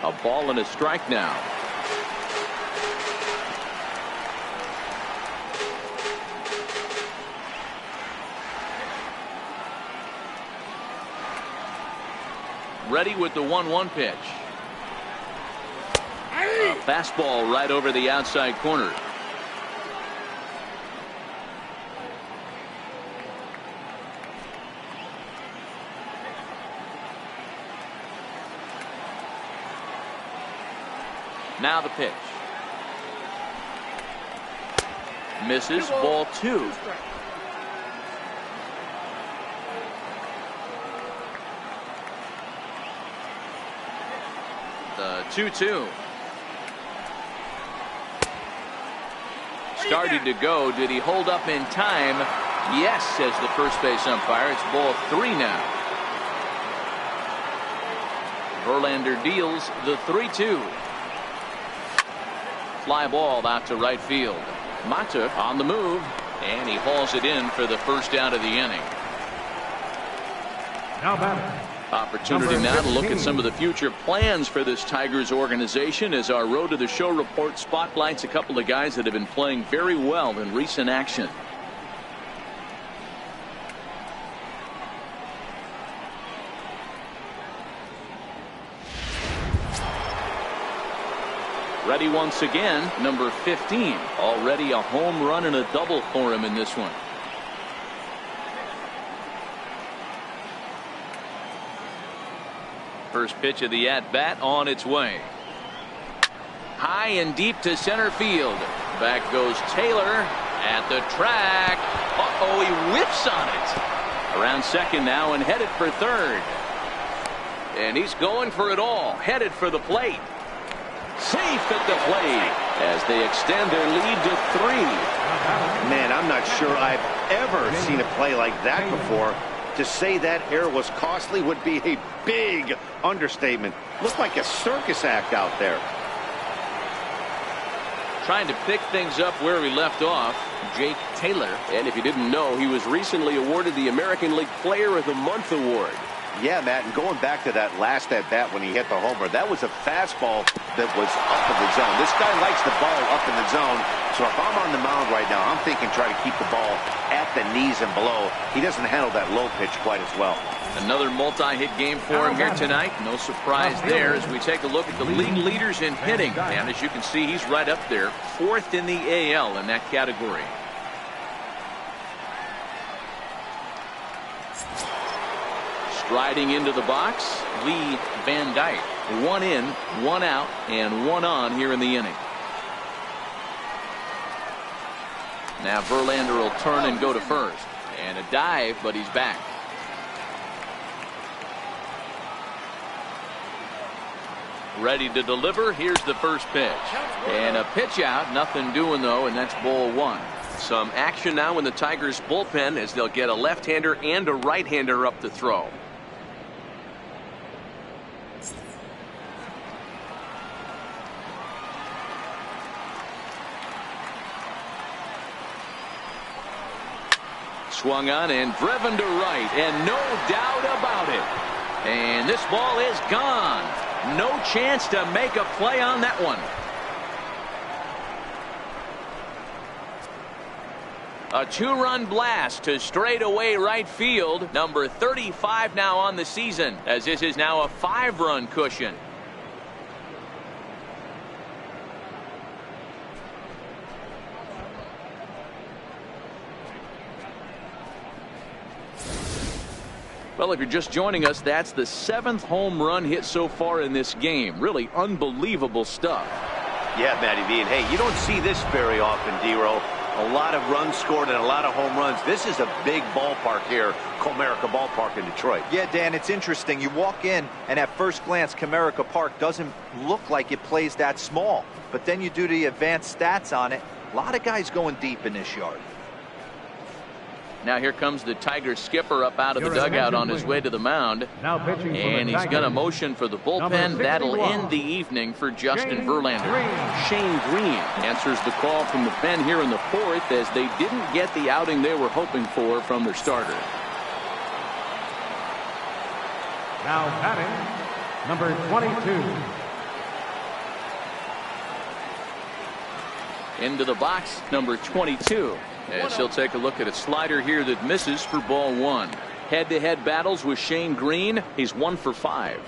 A ball and a strike now. Ready with the 1-1 pitch. A fastball right over the outside corner. Now the pitch. Misses, ball 2. The 2-2. Started to go. Did he hold up in time? Yes, says the first base umpire. It's ball 3 now. Verlander deals the 3-2. Fly ball out to right field. Mata on the move, and he hauls it in for the first out of the inning. Now batting. Opportunity now to look at some of the future plans for this Tigers organization as our Road to the Show report spotlights a couple of guys that have been playing very well in recent action. Ready once again, number 15. Already a home run and a double for him in this one. First pitch of the at-bat on its way. High and deep to center field. Back goes Taylor at the track. Uh-oh, he whips on it. Around second now and headed for third. And he's going for it all. Headed for the plate. Safe at the plate as they extend their lead to 3. Man, I'm not sure I've ever seen a play like that before. To say that error was costly would be a big understatement. Looked like a circus act out there. Trying to pick things up where we left off, Jake Taylor. And if you didn't know, he was recently awarded the American League Player of the Month award. Yeah, Matt, and going back to that last at-bat when he hit the homer, that was a fastball that was up in the zone. This guy likes the ball up in the zone, so if I'm on the mound right now, I'm thinking try to keep the ball at the knees and below. He doesn't handle that low pitch quite as well. Another multi-hit game for him here tonight. No surprise there as we take a look at the league leaders in hitting. And as you can see, he's right up there, 4th in the AL in that category. Striding into the box, Lee Van Dyke. 1 in, 1 out, and 1 on here in the inning. Now Verlander will turn and go to first. And a dive, but he's back. Ready to deliver. Here's the first pitch. And a pitch out. Nothing doing, though, and that's ball 1. Some action now in the Tigers bullpen as they'll get a left-hander and a right-hander up to throw. Swung on and driven to right, and no doubt about it. And this ball is gone. No chance to make a play on that one. A 2-run blast to straightaway right field. Number 35 now on the season, as this is now a 5-run cushion. Well, if you're just joining us, that's the 7th home run hit so far in this game. Really unbelievable stuff. Yeah, Matty V. And hey, you don't see this very often, D-Row. A lot of runs scored and a lot of home runs. This is a big ballpark here, Comerica Ballpark in Detroit. Yeah, Dan, it's interesting. You walk in, and at first glance, Comerica Park doesn't look like it plays that small. But then you do the advanced stats on it. A lot of guys going deep in this yard. Now here comes the Tigers skipper up out of the dugout on his way to the mound. Now pitching for and he's going to motion for the bullpen. That'll end the evening for Justin Verlander. Shane Green answers the call from the pen here in the 4th as they didn't get the outing they were hoping for from their starter. Now batting, number 22. Into the box, number 22. As he'll take a look at a slider here that misses for ball 1. Head-to-head battles with Shane Green. He's 1 for 5.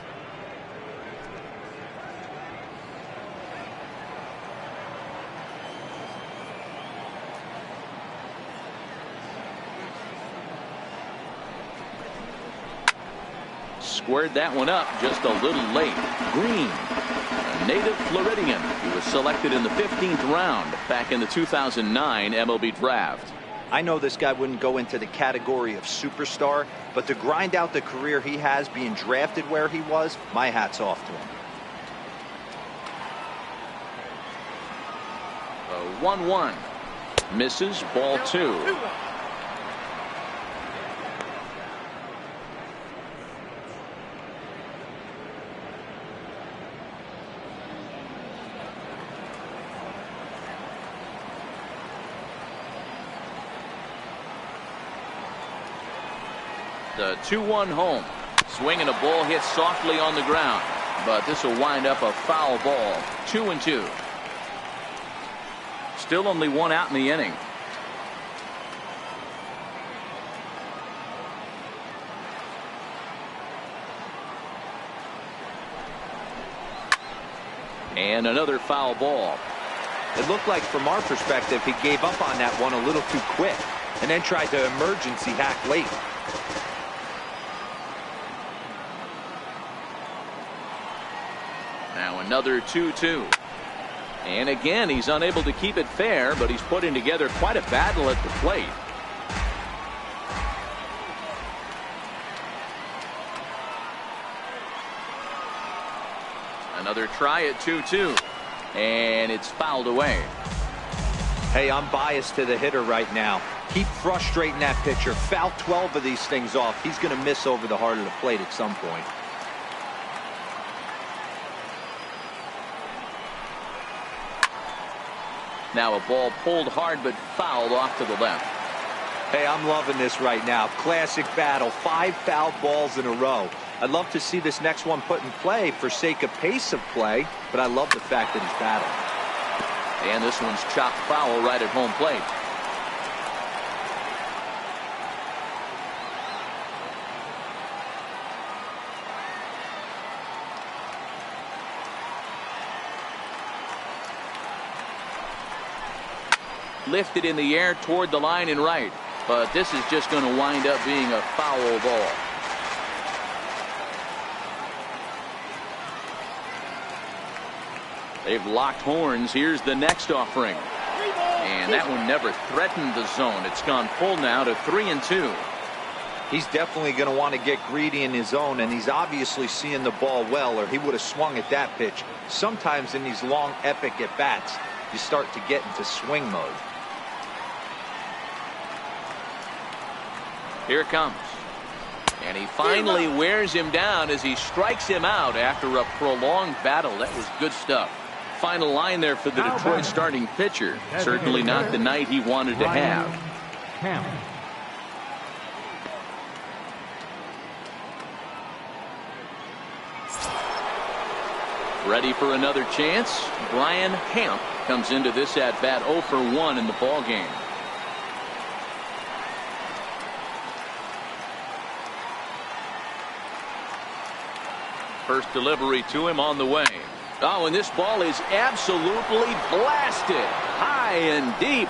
Squared that one up just a little late. Green, a native Floridian. He was selected in the 15th round back in the 2009 MLB draft. I know this guy wouldn't go into the category of superstar, but to grind out the career he has being drafted where he was, my hat's off to him. A 1-1. Misses, ball 2. The 2-1 home. Swing and a ball hit softly on the ground. But this will wind up a foul ball. 2-2. Still only 1 out in the inning. And another foul ball. It looked like from our perspective he gave up on that one a little too quick and then tried to emergency hack late. Now another 2-2. And again, he's unable to keep it fair, but he's putting together quite a battle at the plate. Another try at 2-2. And it's fouled away. Hey, I'm biased to the hitter right now. Keep frustrating that pitcher. Foul 12 of these things off. He's going to miss over the heart of the plate at some point. Now a ball pulled hard but fouled off to the left. Hey, I'm loving this right now. Classic battle. 5 foul balls in a row. I'd love to see this next one put in play for sake of pace of play, but I love the fact that he's battling. And this one's chopped foul right at home plate. Lifted in the air toward the line and right, but this is just going to wind up being a foul ball. They've locked horns. Here's the next offering. And that one never threatened the zone. It's gone full now to 3-2. He's definitely going to want to get greedy in his zone, and he's obviously seeing the ball well, or he would have swung at that pitch. Sometimes in these long, epic at-bats, you start to get into swing mode. Here it comes. And he finally wears him down as he strikes him out after a prolonged battle. That was good stuff. Final line there for the Detroit starting pitcher. Certainly not the night he wanted to have. Ready for another chance. Brian Hamp comes into this at bat 0 for 1 in the ball game. First delivery to him on the way. Oh, and this ball is absolutely blasted high and deep.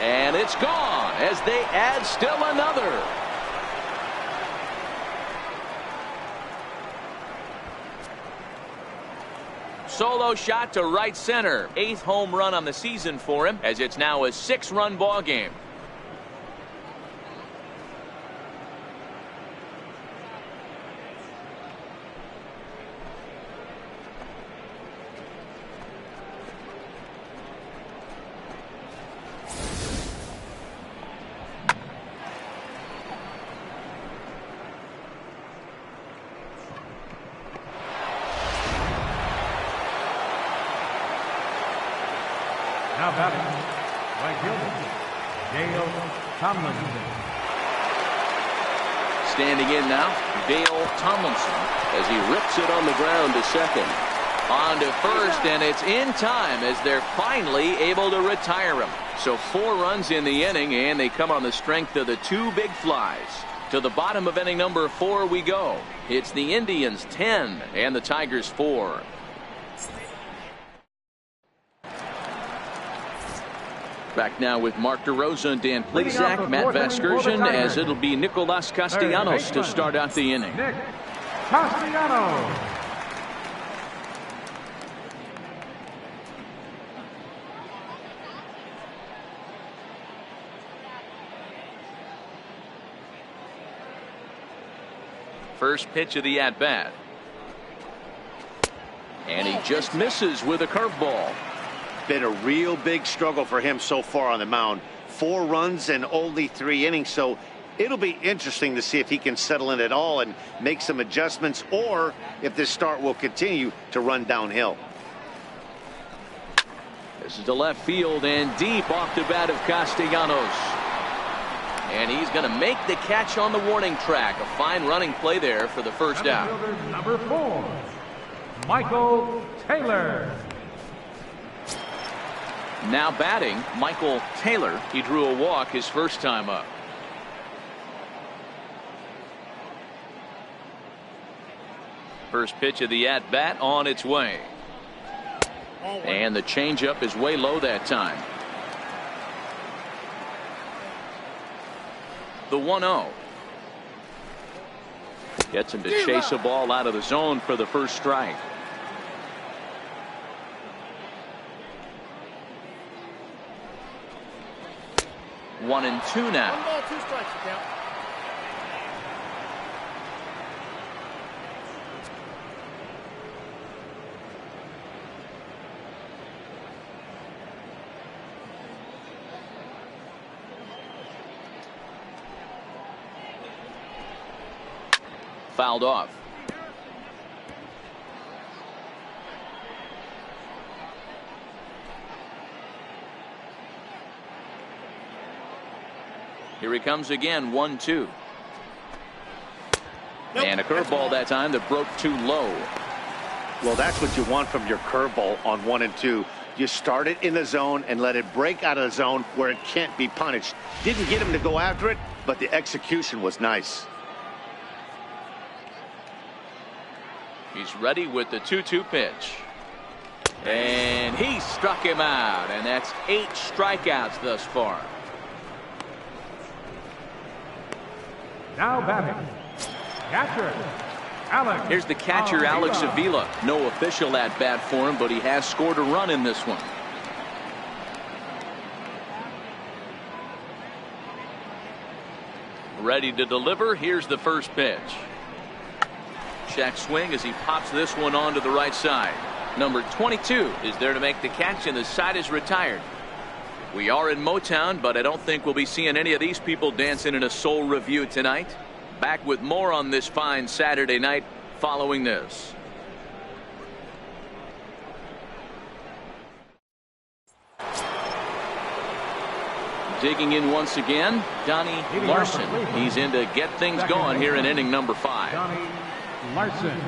And it's gone as they add still another. Solo shot to right center. 8th home run on the season for him, as it's now a 6-run ball game. Now batting, right fielder, Dale Tomlinson. Standing in now, Dale Tomlinson, as he rips it on the ground to second. On to first, and it's in time as they're finally able to retire him. So 4 runs in the inning, and they come on the strength of the 2 big flies. To the bottom of inning number 4 we go. It's the Indians 10 and the Tigers 4. Back now with Mark DeRosa and Dan Plesac, Matt Vasgersian, as it'll be Nicolas Castellanos to start out the inning. Nick Castellanos. First pitch of the at-bat. And he just misses with a curveball. Been a real big struggle for him so far on the mound. 4 runs and only 3 innings, so it'll be interesting to see if he can settle in at all and make some adjustments, or if this start will continue to run downhill. This is to left field and deep off the bat of Castellanos. And he's going to make the catch on the warning track. A fine running play there for the first out. Number 4, Michael Taylor. Now batting, Michael Taylor. He drew a walk his first time up. First pitch of the at-bat on its way. And the changeup is way low that time. The 1-0. Gets him to chase a ball out of the zone for the first strike. One and two now. 1 ball, 2 strikes, you count. Fouled off. Here he comes again, 1-2. Nope. And a curveball that time that broke too low. Well, that's what you want from your curveball on 1 and 2. You start it in the zone and let it break out of the zone where it can't be punished. Didn't get him to go after it, but the execution was nice. He's ready with the 2-2 pitch. And he struck him out, and that's 8 strikeouts thus far. Now batting, catcher, Alex. Here's the catcher, Alex Avila. No official at bat for him, but he has scored a run in this one. Ready to deliver. Here's the first pitch. Check swing as he pops this one onto the right side. Number 22 is there to make the catch, and the side is retired. We are in Motown, but I don't think we'll be seeing any of these people dancing in a soul review tonight. Back with more on this fine Saturday night following this. Digging in once again, Donnie Larson. He's in to get things going here in inning number 5. Donnie Larson.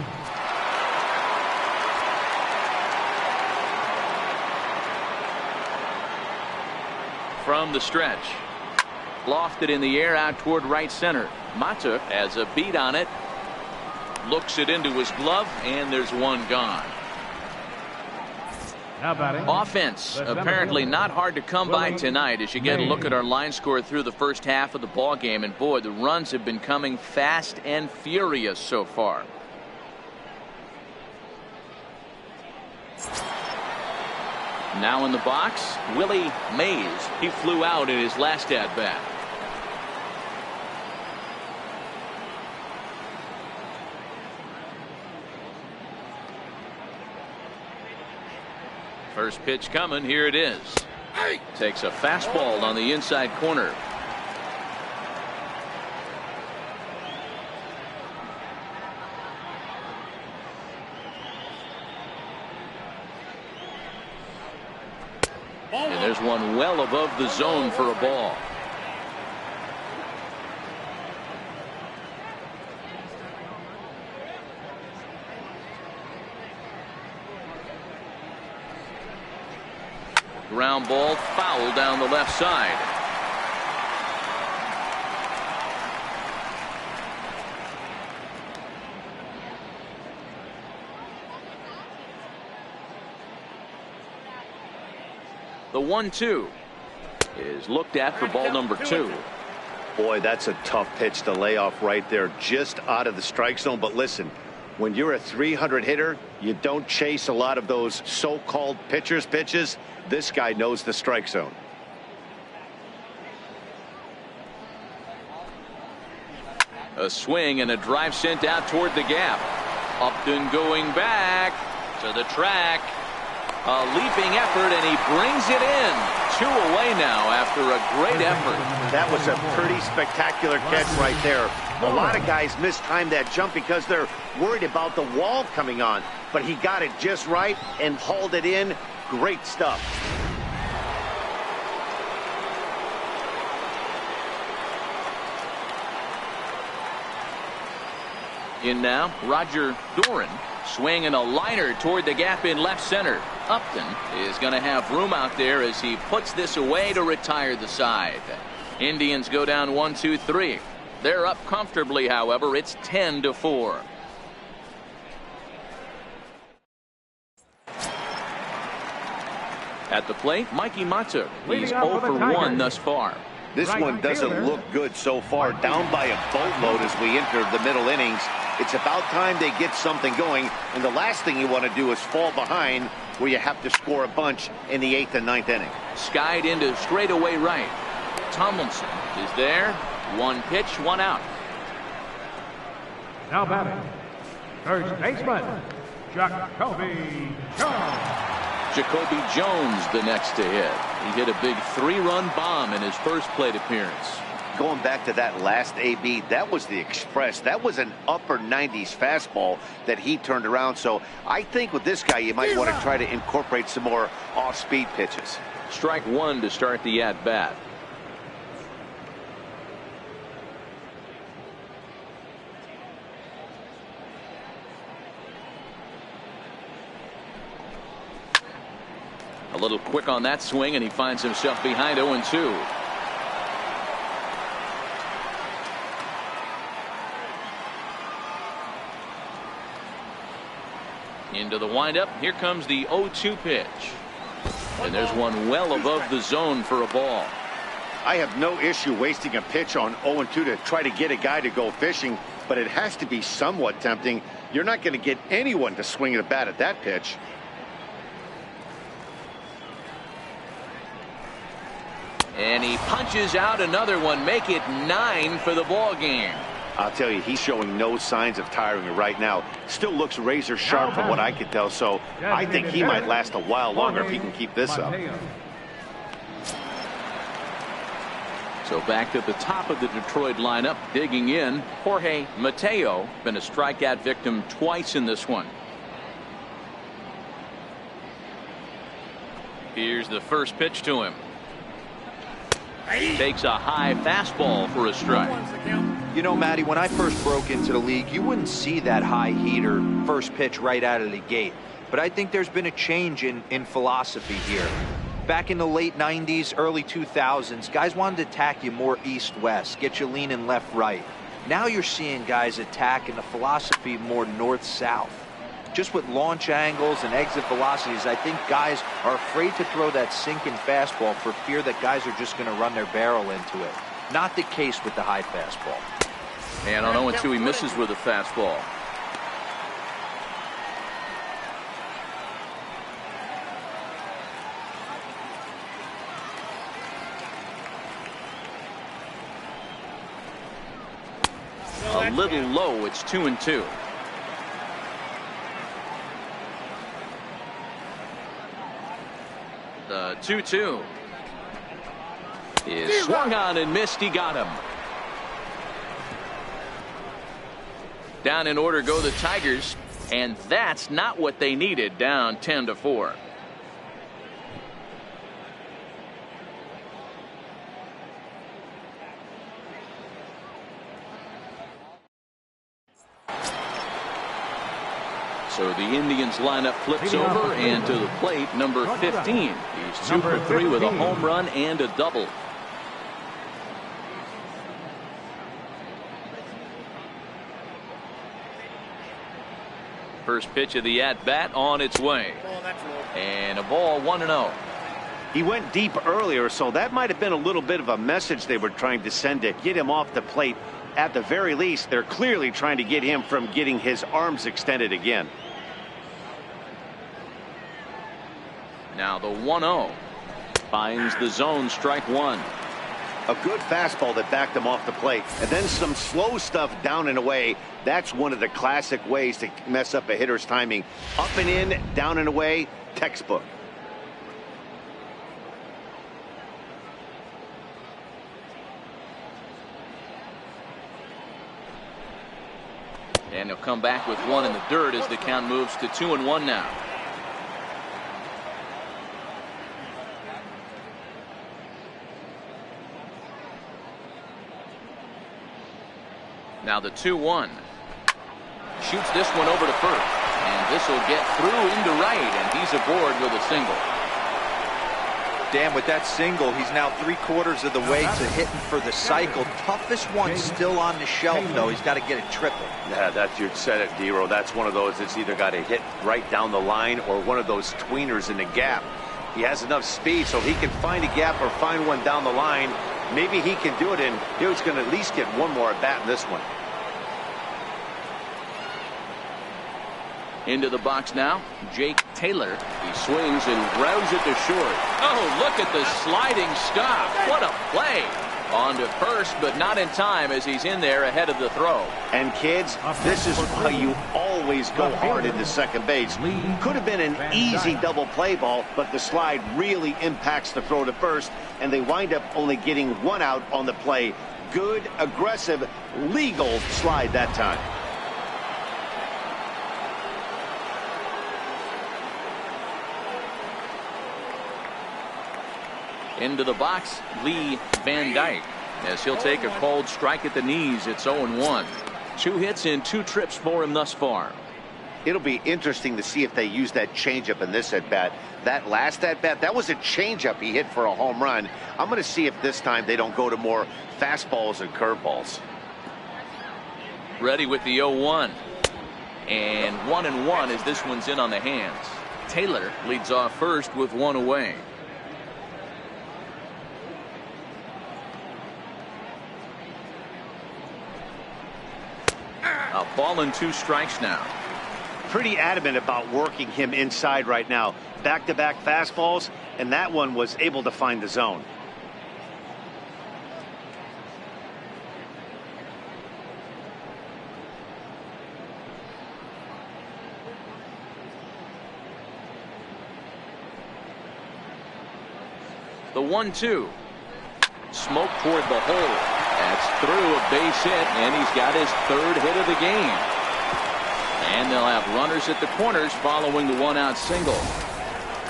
From the stretch. Lofted in the air out toward right center. Mata has a beat on it. Looks it into his glove, and there's one gone. Now batting. Offense apparently not hard to come by tonight as you get a look at our line score through the first half of the ball game, and boy, the runs have been coming fast and furious so far. Now in the box, Willie Mays. He flew out in his last at bat. First pitch coming. Here it is. Takes a fastball on the inside corner. And there's one well above the zone for a ball. Ground ball, foul down the left side. The 1-2 is looked at for ball number 2. Boy, that's a tough pitch to lay off right there, just out of the strike zone. But listen, when you're a 300 hitter, you don't chase a lot of those so-called pitcher's pitches. This guy knows the strike zone. A swing and a drive sent out toward the gap. Upton going back to the track. A leaping effort, and he brings it in. 2 away now after a great effort. That was a pretty spectacular catch right there. A lot of guys mistime that jump because they're worried about the wall coming on. But he got it just right and hauled it in. Great stuff. In now, Roger Doran. Swinging a liner toward the gap in left center. Upton is going to have room out there as he puts this away to retire the side. Indians go down 1-2-3. They're up comfortably, however. It's 10-4. At the plate, Mikey Mata. He's 0 for 1 thus far. This one doesn't look good so far. Down by a boatload as we enter the middle innings. It's about time they get something going, and the last thing you want to do is fall behind where you have to score a bunch in the 8th and 9th inning. Skied into straightaway right. Tomlinson is there. 1 pitch, 1 out. Now batting, first baseman, Jacoby Jones. Jacoby Jones the next to hit. He hit a big 3-run bomb in his first plate appearance. Going back to that last AB, that was the express. That was an upper 90s fastball that he turned around. So I think with this guy, you might want to try to incorporate some more off-speed pitches. Strike 1 to start the at-bat. A little quick on that swing, and he finds himself behind 0-2. Into the windup. Here comes the 0-2 pitch. And there's one well above the zone for a ball. I have no issue wasting a pitch on 0-2 to try to get a guy to go fishing. but it has to be somewhat tempting. You're not going to get anyone to swing a bat at that pitch. And he punches out another one, make it 9 for the ball game. I'll tell you, he's showing no signs of tiring right now. Still looks razor sharp from what I can tell, so I think he might last a while longer if he can keep this up. So back to the top of the Detroit lineup, digging in, Jorge Mateo, been a strikeout victim twice in this one. Here's the first pitch to him. Takes a high fastball for a strike. You know, Matty, when I first broke into the league, you wouldn't see that high heater first pitch right out of the gate. But I think there's been a change in philosophy here. Back in the late 90s, early 2000s, guys wanted to attack you more east-west, get you leaning left-right. Now you're seeing guys attack in the philosophy more north-south. Just with launch angles and exit velocities, I think guys are afraid to throw that sinking fastball for fear that guys are just going to run their barrel into it. Not the case with the high fastball. And on 0-2, he misses with a fastball. A little low, it's 2-2. The 2-2 is swung on and missed. He got him. Down in order go the Tigers, and that's not what they needed, down 10-4. So the Indians lineup flips over, and to the plate, number 15. He's 2 for 3 with a home run and a double. First pitch of the at-bat on its way. And a ball, 1-0. He went deep earlier, so that might have been a little bit of a message they were trying to send to get him off the plate. At the very least, they're clearly trying to get him from getting his arms extended again. Now the 1-0 finds the zone, strike one. A good fastball that backed him off the plate, and then some slow stuff down and away. That's one of the classic ways to mess up a hitter's timing. Up and in, down and away, textbook. And he'll come back with one in the dirt as the count moves to 2-1 now. Now the 2-1. Shoots this one over to first. And this will get through into right, and he's aboard with a single. Dan, with that single, he's now 3/4 of the way to hitting for the cycle. Toughest one still on the shelf, though. He's got to get a triple. Yeah, that's, you said it, Dero. That's one of those that's either got to hit right down the line or one of those tweeners in the gap. He has enough speed so he can find a gap or find one down the line. Maybe he can do it, and he's going to at least get one more at bat in this one. Into the box now, Jake Taylor. He swings and grounds it to short. Oh, look at the sliding stop. What a play. On to first, but not in time as he's in there ahead of the throw. And kids, this is why you always go hard into second base. Could have been an easy double play ball, but the slide really impacts the throw to first, and they wind up only getting one out on the play. Good, aggressive, legal slide that time. Into the box, Lee Van Dyke, as he'll take a cold strike at the knees. It's 0-1. 2 hits in 2 trips for him thus far. It'll be interesting to see if they use that changeup in this at-bat. That last at-bat, that was a changeup he hit for a home run. I'm going to see if this time they don't go to more fastballs and curveballs. Ready with the 0-1. And 1-1 as this one's in on the hands. Taylor leads off first with 1 away. Ball and 2 strikes now. Pretty adamant about working him inside right now. Back-to-back fastballs, and that one was able to find the zone. The 1-2. Smoke toward the hole. That's through a base hit, and he's got his 3rd hit of the game. And they'll have runners at the corners following the 1-out single.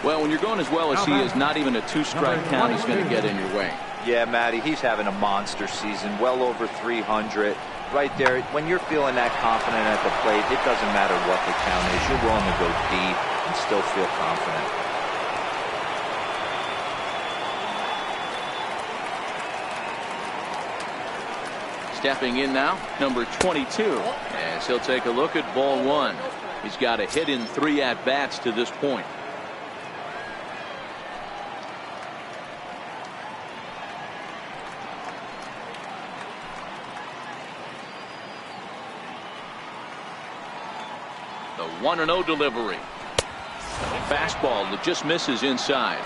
Well, when you're going as well as he is, not even a 2-strike count is going to get in your way. Yeah, Matty, he's having a monster season, well over 300. Right there, when you're feeling that confident at the plate, it doesn't matter what the count is. You're willing to go deep and still feel confident. Stepping in now, number 22, as he'll take a look at ball 1. He's got a hit in 3 at-bats to this point. The 1-0 delivery. A fastball that just misses inside.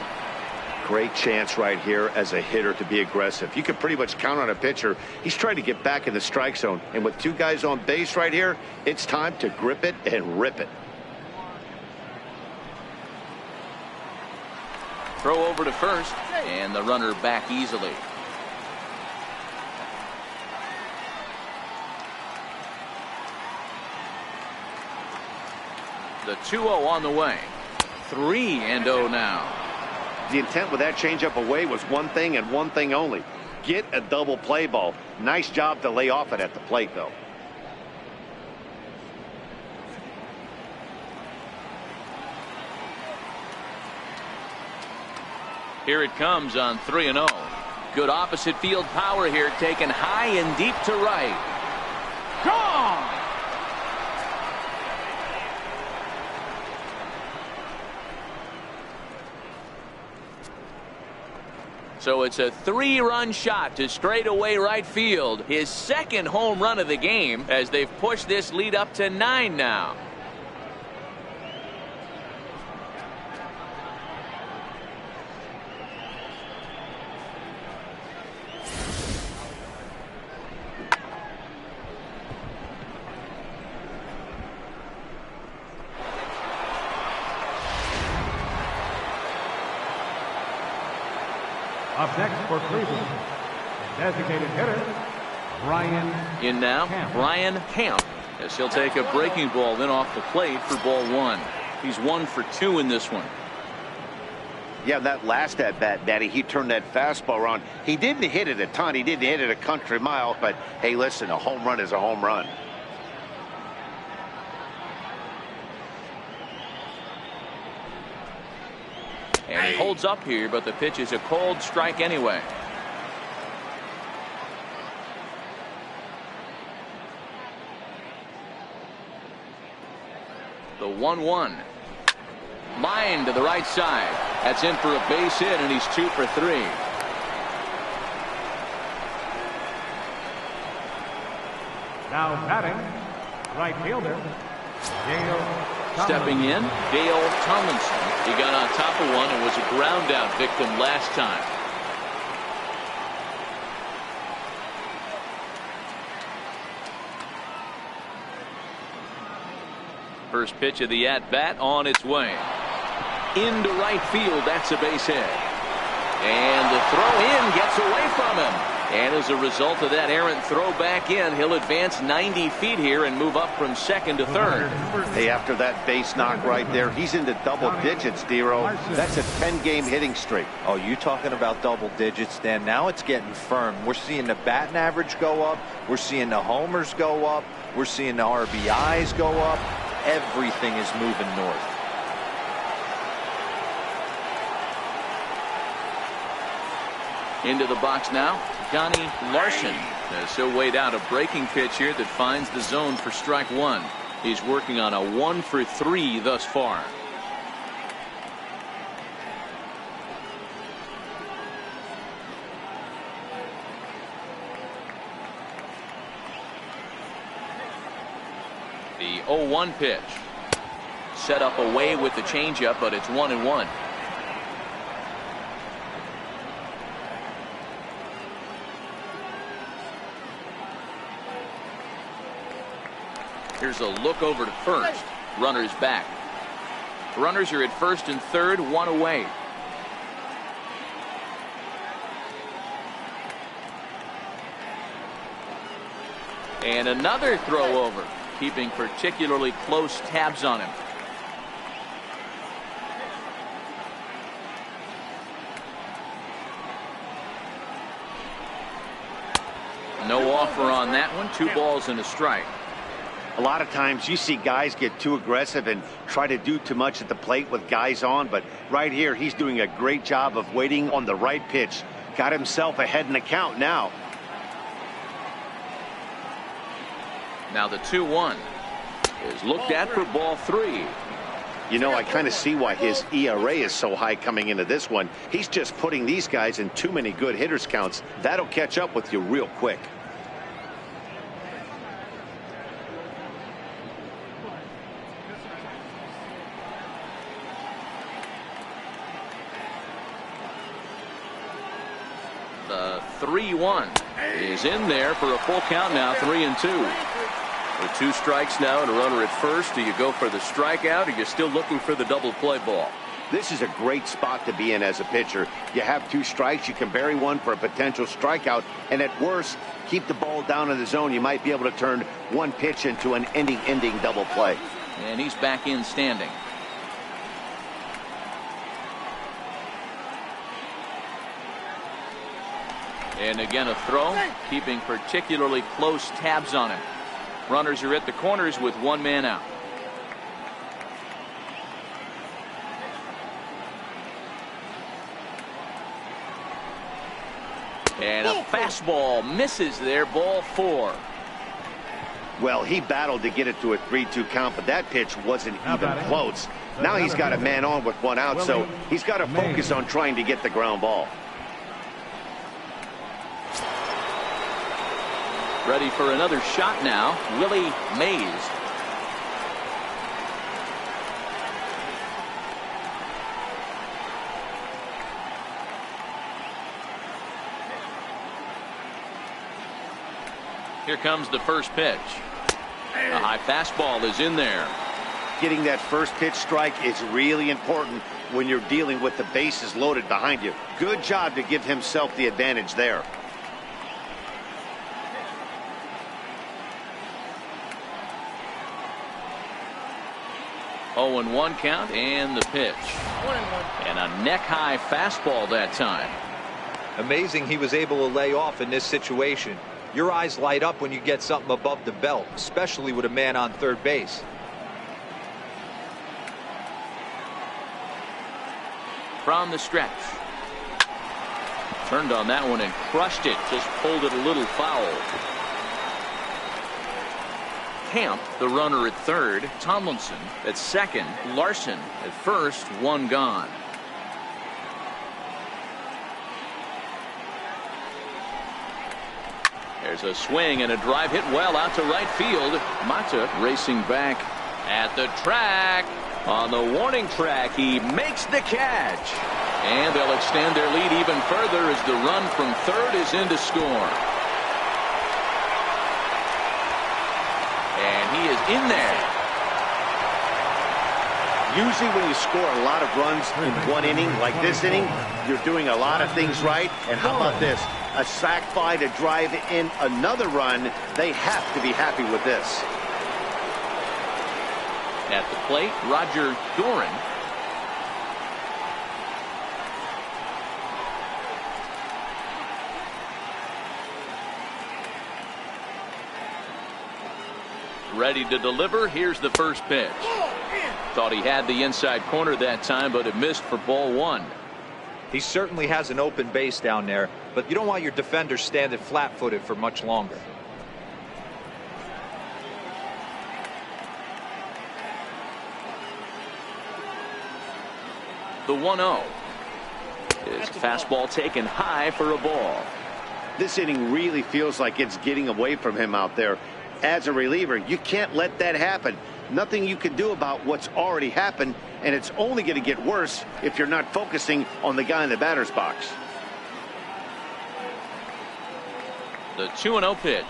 Great chance right here as a hitter to be aggressive. You can pretty much count on a pitcher. He's trying to get back in the strike zone. And with 2 guys on base right here, it's time to grip it and rip it. Throw over to first, and the runner back easily. The 2-0 on the way. 3-0 now. The intent with that changeup away was one thing and one thing only. Get a double play ball. Nice job to lay off it at the plate, though. Here it comes on 3-0. Good opposite field power here, taken high and deep to right. Gone! So it's a 3-run shot to straightaway right field. His 2nd home run of the game as they've pushed this lead up to 9 now. Up next for Cleveland, designated hitter, Brian In now, Camp. Brian Camp, as he'll take a breaking ball then off the plate for ball 1. He's 1 for 2 in this one. Yeah, that last at-bat, Daddy, he turned that fastball around. He didn't hit it a ton. He didn't hit it a country mile. But, hey, listen, a home run is a home run. And he holds up here, but the pitch is a cold strike anyway. The 1-1. Line to the right side. That's in for a base hit, and he's 2 for 3. Now batting, right fielder, Dale Tomlinson. Stepping in, Dale Tomlinson. He got on top of one and was a ground out victim last time. First pitch of the at-bat on its way. Into right field, that's a base hit. And the throw in gets away from him. And as a result of that errant throw back in, he'll advance 90 feet here and move up from second to third. Hey, after that base knock right there, he's into double digits, Dero. That's a 10-game hitting streak. Oh, you talking about double digits, Dan? Now it's getting firm. We're seeing the batting average go up. We're seeing the homers go up. We're seeing the RBIs go up. Everything is moving north. Into the box now, Johnny Larson. As he'll wait out a breaking pitch here that finds the zone for strike 1. He's working on a 1 for 3 thus far. 0-1 pitch. Set up away with the changeup, but it's 1-1. Here's a look over to first. Runners back. Runners are at first and third, one away. And another throw over, keeping particularly close tabs on him. No offer on that one. 2 balls and a strike. A lot of times you see guys get too aggressive and try to do too much at the plate with guys on, but right here he's doing a great job of waiting on the right pitch. Got himself ahead in the count now. Now the 2-1 is looked at for ball 3. You know, I kind of see why his ERA is so high coming into this one. He's just putting these guys in too many good hitters counts. That'll catch up with you real quick. The 3-1 is in there for a full count now, 3-2. With 2 strikes now and a runner at first, do you go for the strikeout, or you're still looking for the double play ball? This is a great spot to be in as a pitcher. You have 2 strikes, you can bury one for a potential strikeout, and at worst, keep the ball down in the zone. You might be able to turn one pitch into an ending double play. And he's back in standing. And again a throw, keeping particularly close tabs on him. Runners are at the corners with 1 man out. And a fastball misses there, ball 4. Well, he battled to get it to a 3-2 count, but that pitch wasn't even close. Now he's got a man on with 1 out, so he's got to focus on trying to get the ground ball. Ready for another shot now, Willie Mays. Here comes the first pitch. A high fastball is in there. Getting that first pitch strike is really important when you're dealing with the bases loaded behind you. Good job to give himself the advantage there. Oh, 0-1 count, and the pitch. 1-1. And a neck-high fastball that time. Amazing he was able to lay off in this situation. Your eyes light up when you get something above the belt, especially with a man on third base. From the stretch. Turned on that one and crushed it. Just pulled it a little foul. Camp, the runner at third. Tomlinson at second. Larson at first. 1 gone. There's a swing and a drive hit well out to right field. Mata racing back at the track. On the warning track, he makes the catch. And they'll extend their lead even further as the run from third is in to score. And he is in there. Usually when you score a lot of runs in 1 inning, like this inning, you're doing a lot of things right. And how about this? A sac fly to drive in another run. They have to be happy with this. At the plate, Roger Doran. Ready to deliver. Here's the first pitch. Thought he had the inside corner that time, but it missed for ball 1. He certainly has an open base down there, but you don't want your defender standing flat-footed for much longer. The 1-0 is fastball taken high for a ball. This inning really feels like it's getting away from him out there. As a reliever, you can't let that happen. Nothing you can do about what's already happened, and it's only going to get worse if you're not focusing on the guy in the batter's box. The 2-0 pitch.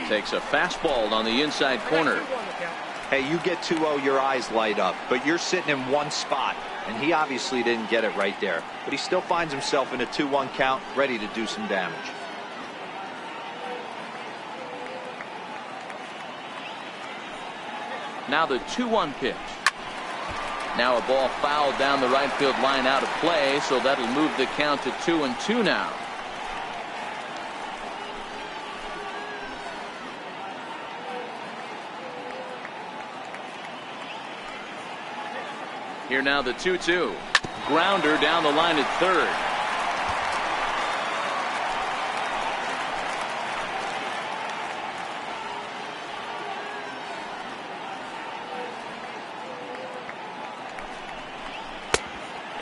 Takes a fastball on the inside corner. Hey, you get 2-0, your eyes light up, but you're sitting in one spot, and he obviously didn't get it right there. But he still finds himself in a 2-1 count, ready to do some damage. Now the 2-1 pitch. Now a ball fouled down the right field line, out of play, so that'll move the count to 2-2 now. Here now the 2-2. Grounder down the line at third.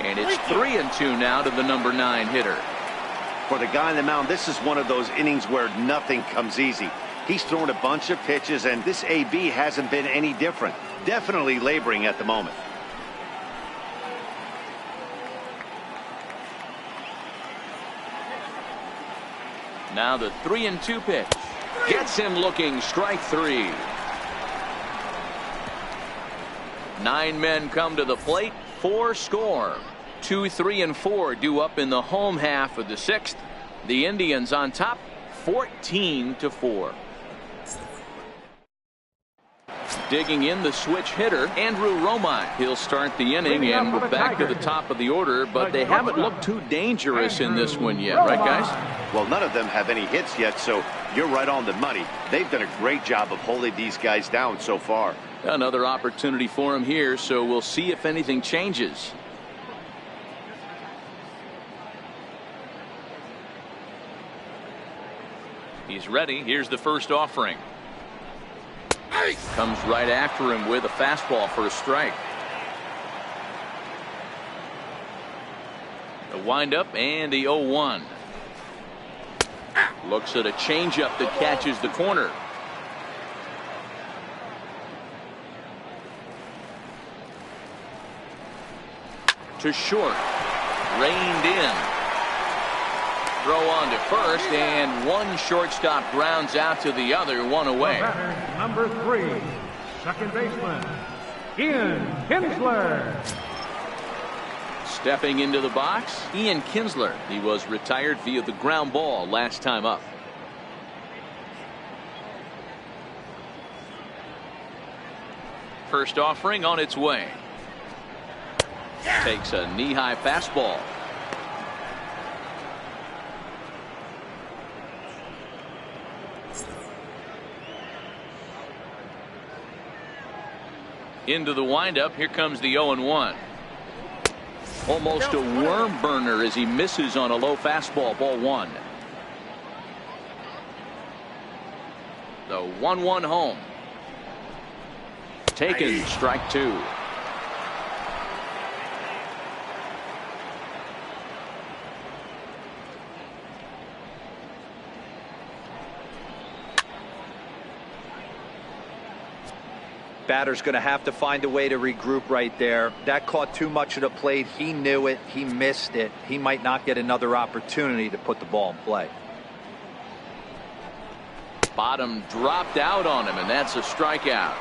And it's 3-2 now to the number 9 hitter. For the guy on the mound, this is one of those innings where nothing comes easy. He's thrown a bunch of pitches, and this AB hasn't been any different. Definitely laboring at the moment. Now the 3-2 pitch. Gets him looking, strike 3. 9 men come to the plate, 4 score. 2, 3, and 4 due up in the home half of the 6th. The Indians on top, 14-4. Digging in, the switch hitter, Andrew Romine. He'll start the inning, and we're back to the top of the order, but they haven't looked too dangerous in this one yet, right, guys? Well, none of them have any hits yet, so you're right on the money. They've done a great job of holding these guys down so far. Another opportunity for him here, so we'll see if anything changes. He's ready. Here's the first offering. Comes right after him with a fastball for a strike. The windup and the 0-1. Looks at a changeup that catches the corner. To short. Reined in. Throw on to first, and one shortstop grounds out to the other, one away. Batter, number 3, second baseman, Ian Kinsler. Stepping into the box, Ian Kinsler. He was retired via the ground ball last time up. First offering on its way. Takes a knee-high fastball. Into the windup. Here comes the 0-1. Almost a worm burner as he misses on a low fastball. Ball 1. The 1-1 home. Taken, strike 2. Batter's going to have to find a way to regroup right there. That caught too much of the plate. He knew it. He missed it. He might not get another opportunity to put the ball in play. Bottom dropped out on him, and that's a strikeout.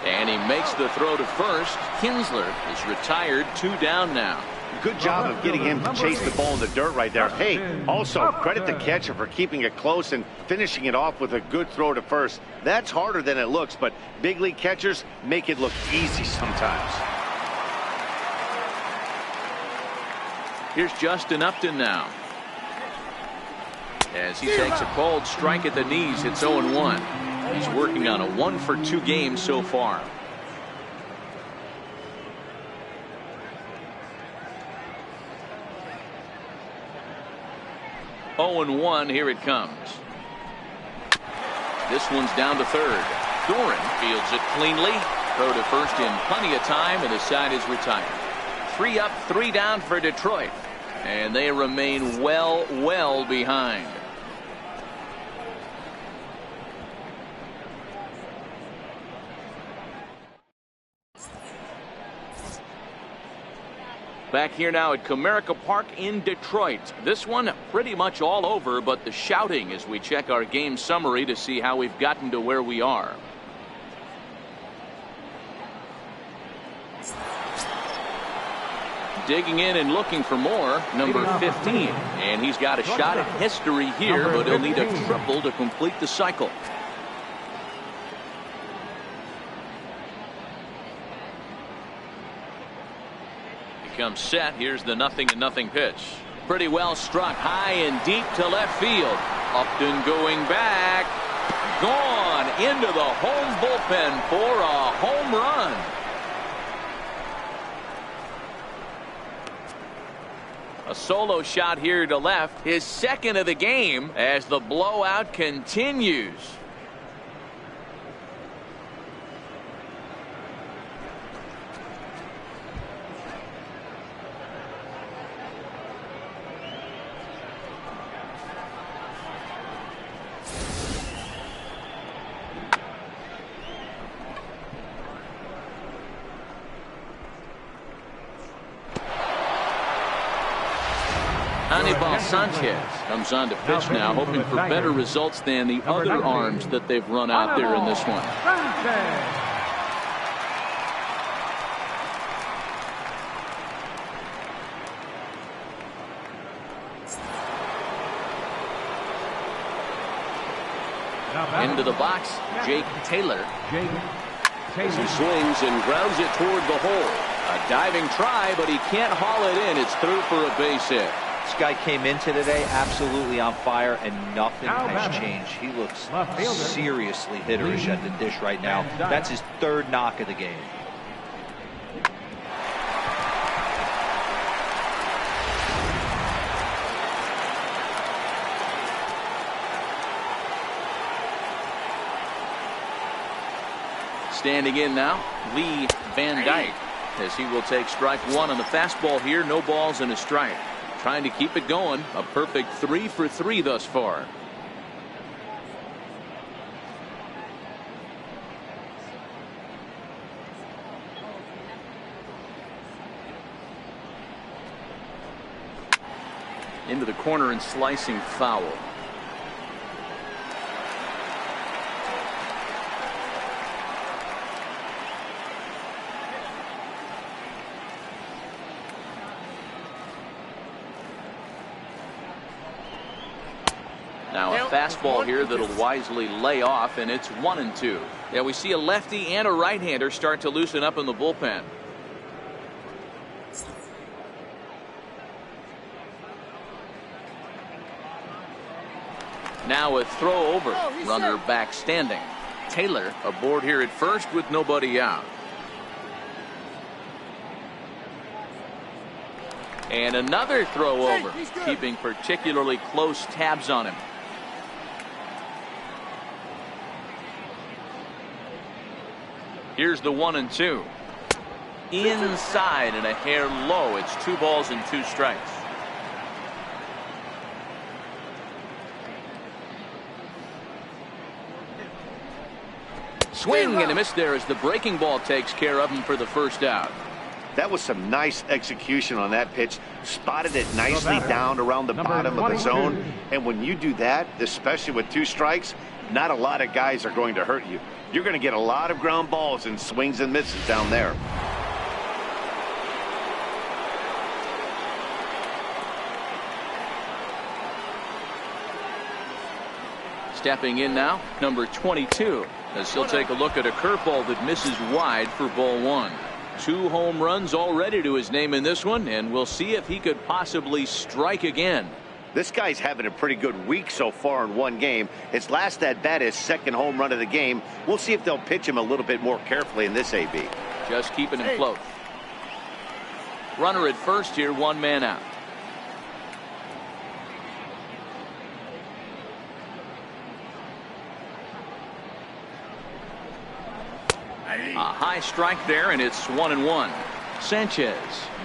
And he makes the throw to first. Kinsler is retired, 2 down now. Good job of getting him to chase the ball in the dirt right there. Hey, also credit the catcher for keeping it close and finishing it off with a good throw to first. That's harder than it looks, but big league catchers make it look easy sometimes. Here's Justin Upton now. As he takes a cold strike at the knees, it's 0-1. He's working on a 1-for-2 game so far. Oh, 0-1, here it comes. This one's down to third. Doran fields it cleanly. Throw to first in plenty of time, and the side is retired. 3 up, 3 down for Detroit. And they remain well behind. Back here now at Comerica Park in Detroit. This one pretty much all over, but the shouting as we check our game summary to see how we've gotten to where we are. Digging in and looking for more, number 15. And he's got a shot at history here, but he'll need a triple to complete the cycle. Comes set. Here's the 0-0 pitch. Pretty well struck high and deep to left field. Upton going back. Gone into the home bullpen for a home run. A solo shot here to left. His second of the game as the blowout continues. Anibal Sanchez comes on to pitch now, hoping for better results than the other arms that they've run out there in this one. Into the box, Jake Taylor. As he swings and grounds it toward the hole. A diving try, but he can't haul it in. It's through for a base hit. This guy came into today absolutely on fire, and nothing has changed. He looks seriously hitterish at the dish right now. That's his third knock of the game. Standing in now, Lee Van Dyke, as he will take strike one on the fastball here. No balls and a strike. Trying to keep it going. A perfect 3 for 3 thus far. Into the corner and slicing foul. Now a fastball here that'll wisely lay off, and it's 1-2. Yeah, we see a lefty and a right-hander start to loosen up in the bullpen. Now a throw over. Runner back standing. Taylor aboard here at first with nobody out. And another throw over, keeping particularly close tabs on him. Here's the 1-2. Inside and a hair low. It's 2 balls and 2 strikes. Swing and a miss there as the breaking ball takes care of him for the first out. That was some nice execution on that pitch. Spotted it nicely down around the bottom of the zone. And when you do that, especially with 2 strikes, not a lot of guys are going to hurt you. You're going to get a lot of ground balls and swings and misses down there. Stepping in now, number 22, as he'll take a look at a curveball that misses wide for ball 1. 2 home runs already to his name in this one, and we'll see if he could possibly strike again. This guy's having a pretty good week so far in one game. His last at bat, his second home run of the game. We'll see if they'll pitch him a little bit more carefully in this AB. Just keeping him close. Runner at first here, 1 man out. A high strike there, and it's 1-1. Sanchez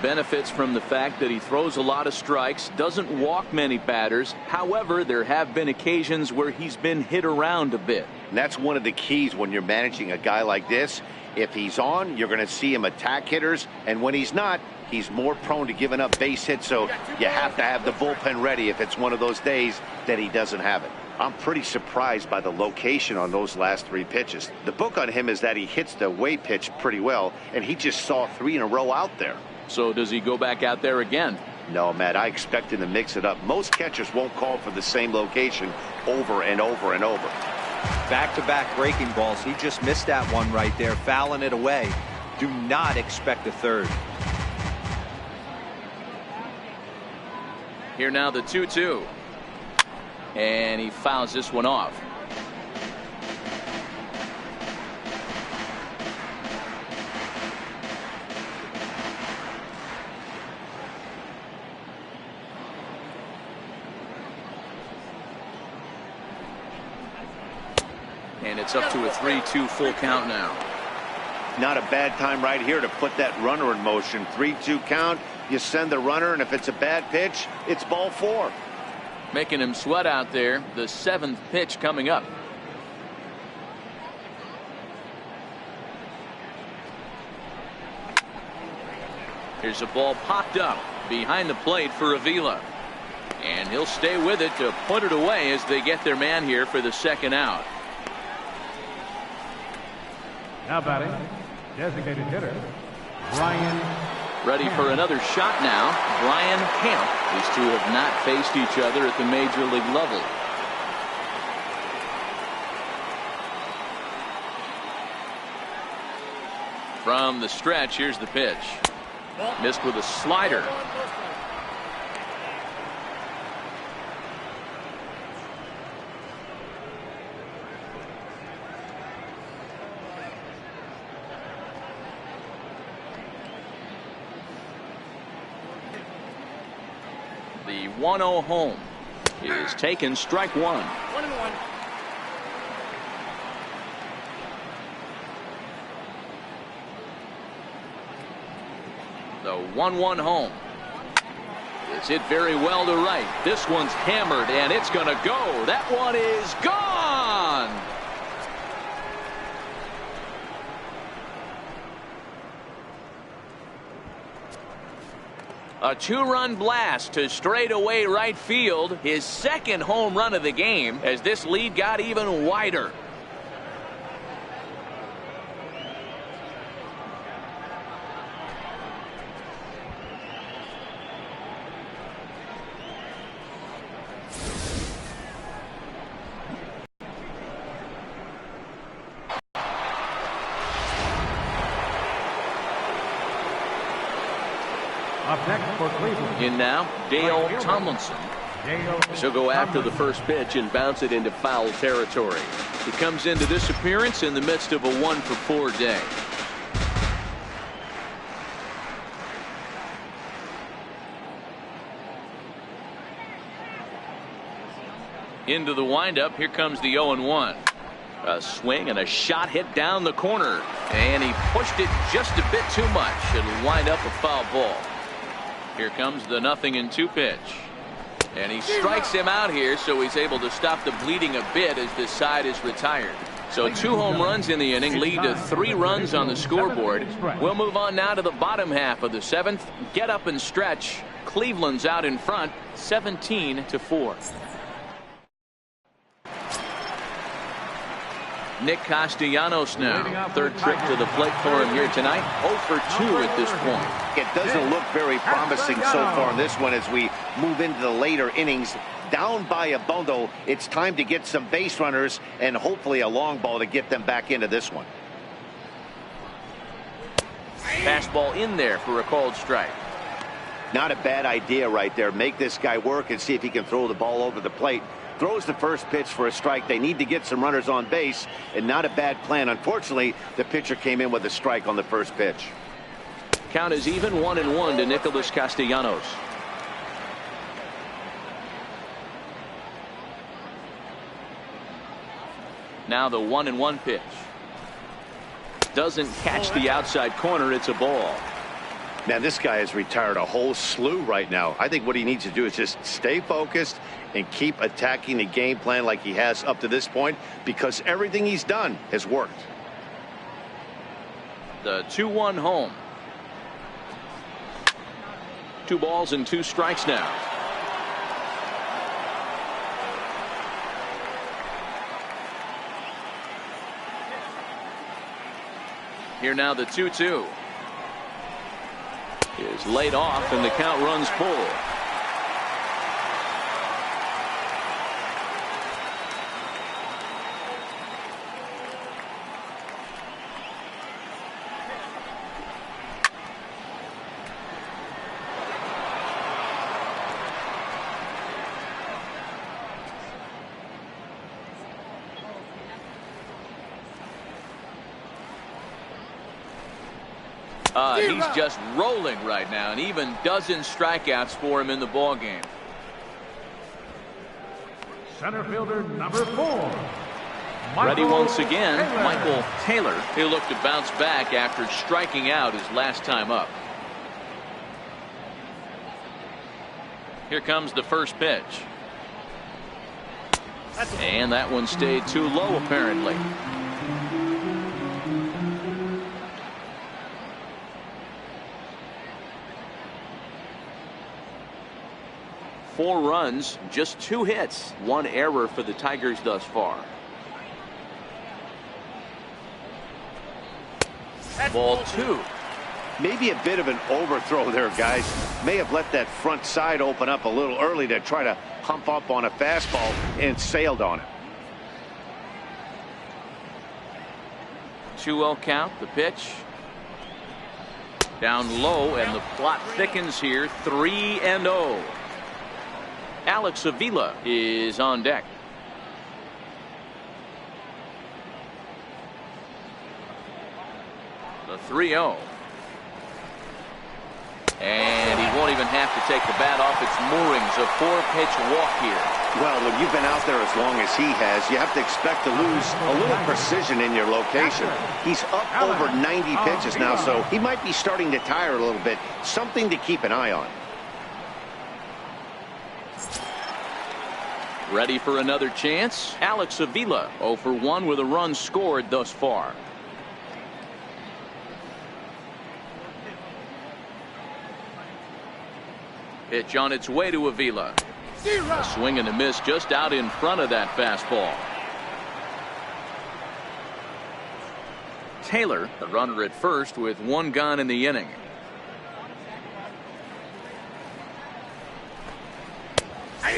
benefits from the fact that he throws a lot of strikes, doesn't walk many batters. However, there have been occasions where he's been hit around a bit. And that's one of the keys when you're managing a guy like this. If he's on, you're going to see him attack hitters, and when he's not, he's more prone to giving up base hits, so you have to have the bullpen ready if it's one of those days that he doesn't have it. I'm pretty surprised by the location on those last 3 pitches. The book on him is that he hits the away pitch pretty well, and he just saw 3 in a row out there. So does he go back out there again? No, Matt, I expect him to mix it up. Most catchers won't call for the same location over and over and over. Back-to-back breaking balls. He just missed that one right there, fouling it away. Do not expect a third. Here now the 2-2. And he fouls this one off. And it's up to a 3-2 full count now. Not a bad time right here to put that runner in motion. 3-2 count. You send the runner, and if it's a bad pitch, it's ball 4. Making him sweat out there. The 7th pitch coming up. Here's a ball popped up behind the plate for Avila. And he'll stay with it to put it away as they get their man here for the 2nd out. Now batting, designated hitter, Ryan. Ready for another shot now, Brian Camp. These two have not faced each other at the major league level. From the stretch, here's the pitch. Missed with a slider. The 1-0 home is taken, strike 1. 1-1. The 1-1 home. It's hit very well to right. This one's hammered and it's going to go. That one is gone. A 2-run blast to straightaway right field. His 2nd home run of the game as this lead got even wider. Up next for Cleveland. In now, Dale Tomlinson. She'll go after the first pitch and bounce it into foul territory. He comes into this appearance in the midst of a 1-for-4 day. Into the windup. Here comes the 0-1. A swing and a shot hit down the corner. And he pushed it just a bit too much. It'll wind up a foul ball. Here comes the 0-2 pitch. And he strikes him out here, so he's able to stop the bleeding a bit as this side is retired. So 2 home runs in the inning lead to 3 runs on the scoreboard. We'll move on now to the bottom half of the 7th. Get up and stretch. Cleveland's out in front, 17-4. Nick Castellanos now. 3rd trip to the plate for him here tonight. 0-for-2 at this point. It doesn't look very promising so far in this one as we move into the later innings. Down by a bundle, it's time to get some base runners and hopefully a long ball to get them back into this one. Fastball in there for a called strike. Not a bad idea right there. Make this guy work and see if he can throw the ball over the plate. Throws the first pitch for a strike. They need to get some runners on base, and not a bad plan. Unfortunately, the pitcher came in with a strike on the first pitch. Count is even, 1-1 to Nicholas Castellanos. Now the 1-1 pitch. Doesn't catch the outside corner. It's a ball. Man, this guy has retired a whole slew right now. I think what he needs to do is just stay focused and keep attacking the game plan like he has up to this point, because everything he's done has worked. The 2-1 home. 2 balls and 2 strikes now. Here now the 2-2 is laid off and the count runs full. He's just rolling right now, and even dozen strikeouts for him in the ball game. Center fielder number 4. Ready once again, Michael Taylor. He'll look to bounce back after striking out his last time up. Here comes the first pitch. And that one stayed too low, apparently. Four runs, just 2 hits, 1 error for the Tigers thus far. Ball 2. Maybe a bit of an overthrow there, guys. May have let that front side open up a little early to try to pump up on a fastball and sailed on it. 2-0 count, the pitch. Down low, and the plot thickens here, 3-0. Alex Avila is on deck. The 3-0. And he won't even have to take the bat off its moorings. A 4-pitch walk here. Well, when you've been out there as long as he has, you have to expect to lose a little precision in your location. He's up over 90 pitches now, so he might be starting to tire a little bit. Something to keep an eye on. Ready for another chance? Alex Avila 0 for 1 with a run scored thus far. Pitch on its way to Avila. A swing and a miss just out in front of that fastball. Taylor, the runner at first with 1 gone in the inning.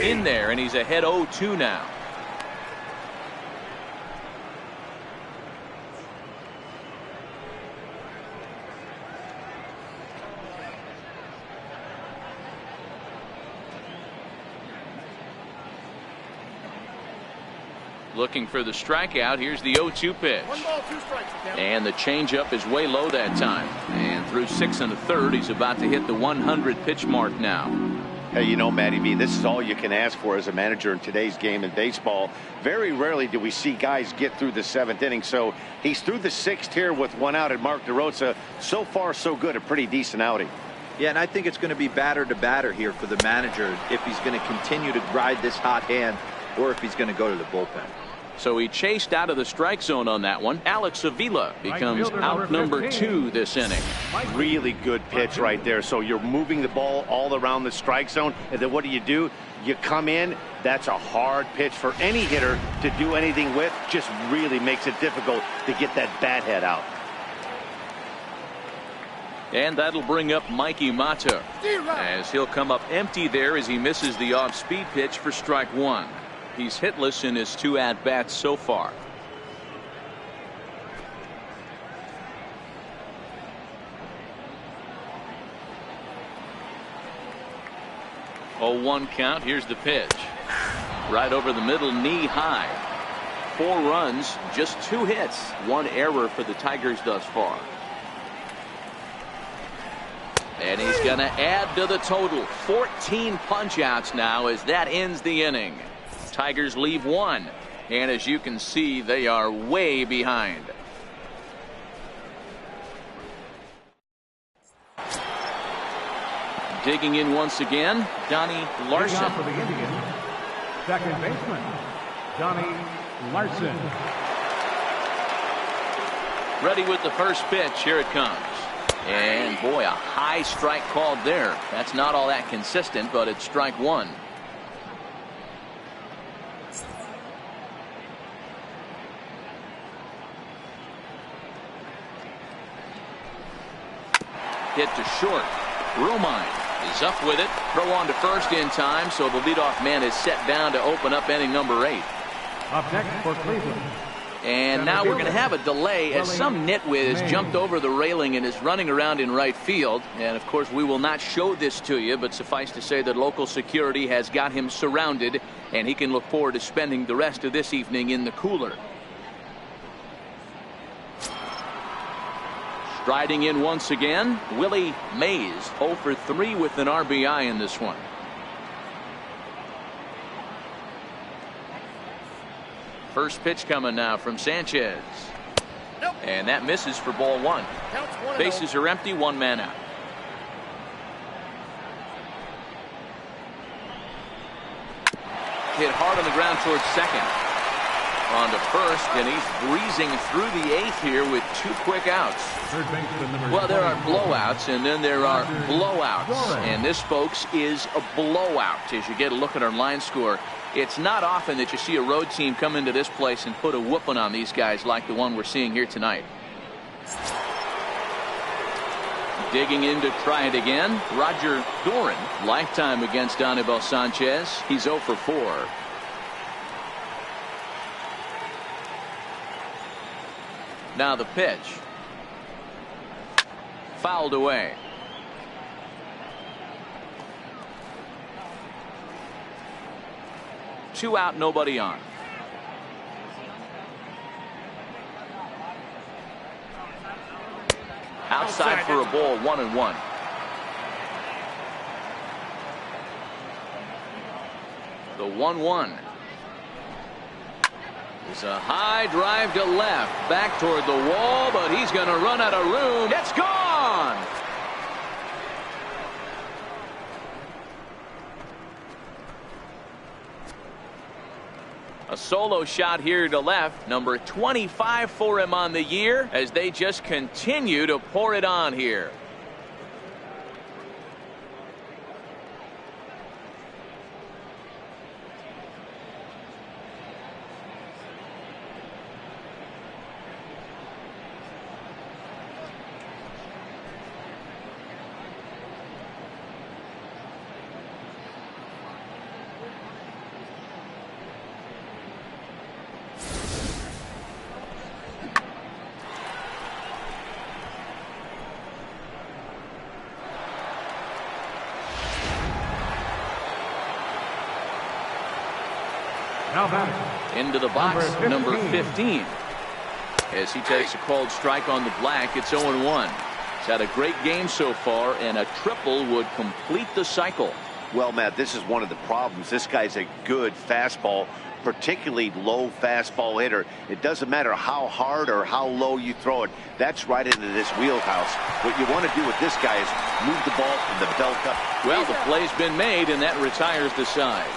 In there, and he's ahead 0-2 now. Looking for the strikeout. Here's the 0-2 pitch. 1 ball, 2 strikes. And the changeup is way low that time. And through 6 1/3, he's about to hit the 100 pitch mark now. Hey, you know, Matty B, this is all you can ask for as a manager in today's game in baseball. Very rarely do we see guys get through the 7th inning. So he's through the 6th here with 1 out, and Mark DeRosa, so far so good, a pretty decent outing. Yeah, and I think it's going to be batter to batter here for the manager if he's going to continue to ride this hot hand or if he's going to go to the bullpen. So he chased out of the strike zone on that one. Alex Avila becomes out number 2 this inning. Really good pitch right there. So you're moving the ball all around the strike zone, and then what do? You come in. That's a hard pitch for any hitter to do anything with. Just really makes it difficult to get that bat head out. And that'll bring up Mikey Mata, as he'll come up empty there as he misses the off-speed pitch for strike 1. He's hitless in his 2 at-bats so far. Oh, 1 count. Here's the pitch. Right over the middle, knee high. 4 runs, just 2 hits, 1 error for the Tigers thus far. And he's going to add to the total. 14 punch-outs now as that ends the inning. Tigers leave 1, and as you can see, they are way behind. Digging in once again, Donnie Larson. For the Indians, second baseman, Donnie Larson. Ready with the first pitch. Here it comes. And boy, a high strike called there. That's not all that consistent, but it's strike one. Hit to short. Romine is up with it. Throw on to first in time, so the leadoff man is set down to open up inning number 8. Up next for Cleveland. And now we're going to have a delay as some nitwit has jumped over the railing and is running around in right field. And of course we will not show this to you, but suffice to say that local security has got him surrounded and he can look forward to spending the rest of this evening in the cooler. Striding in once again, Willie Mays, 0 for 3 with an RBI in this one. First pitch coming now from Sanchez. Nope. And that misses for ball 1. Counts 1-0. Bases are empty, 1 man out. Hit hard on the ground towards second. On to first, and he's breezing through the 8th here with 2 quick outs. Third baseman number Well, there are 24. blowouts, and then there are Roger blowouts. Flores. And this, folks, is a blowout as you get a look at our line score. It's not often that you see a road team come into this place and put a whooping on these guys like the one we're seeing here tonight. Digging in to try it again, Roger Doran. Lifetime against Anibal Sanchez. He's 0 for 4. Now the pitch. Fouled away. Two out, nobody on. Outside for a ball, 1-1. The 1-1. It's a high drive to left, back toward the wall, but he's going to run out of room. It's gone. A solo shot here to left, number 25 for him on the year, as they just continue to pour it on here. Into the box, number 15. As he takes a called strike on the black, it's 0-1. He's had a great game so far, and a triple would complete the cycle. Well, Matt, this is one of the problems. This guy's a good fastball, particularly low fastball hitter. It doesn't matter how hard or how low you throw it. That's right into this wheelhouse. What you want to do with this guy is move the ball from the belt up. Well, the play's been made, and that retires the side.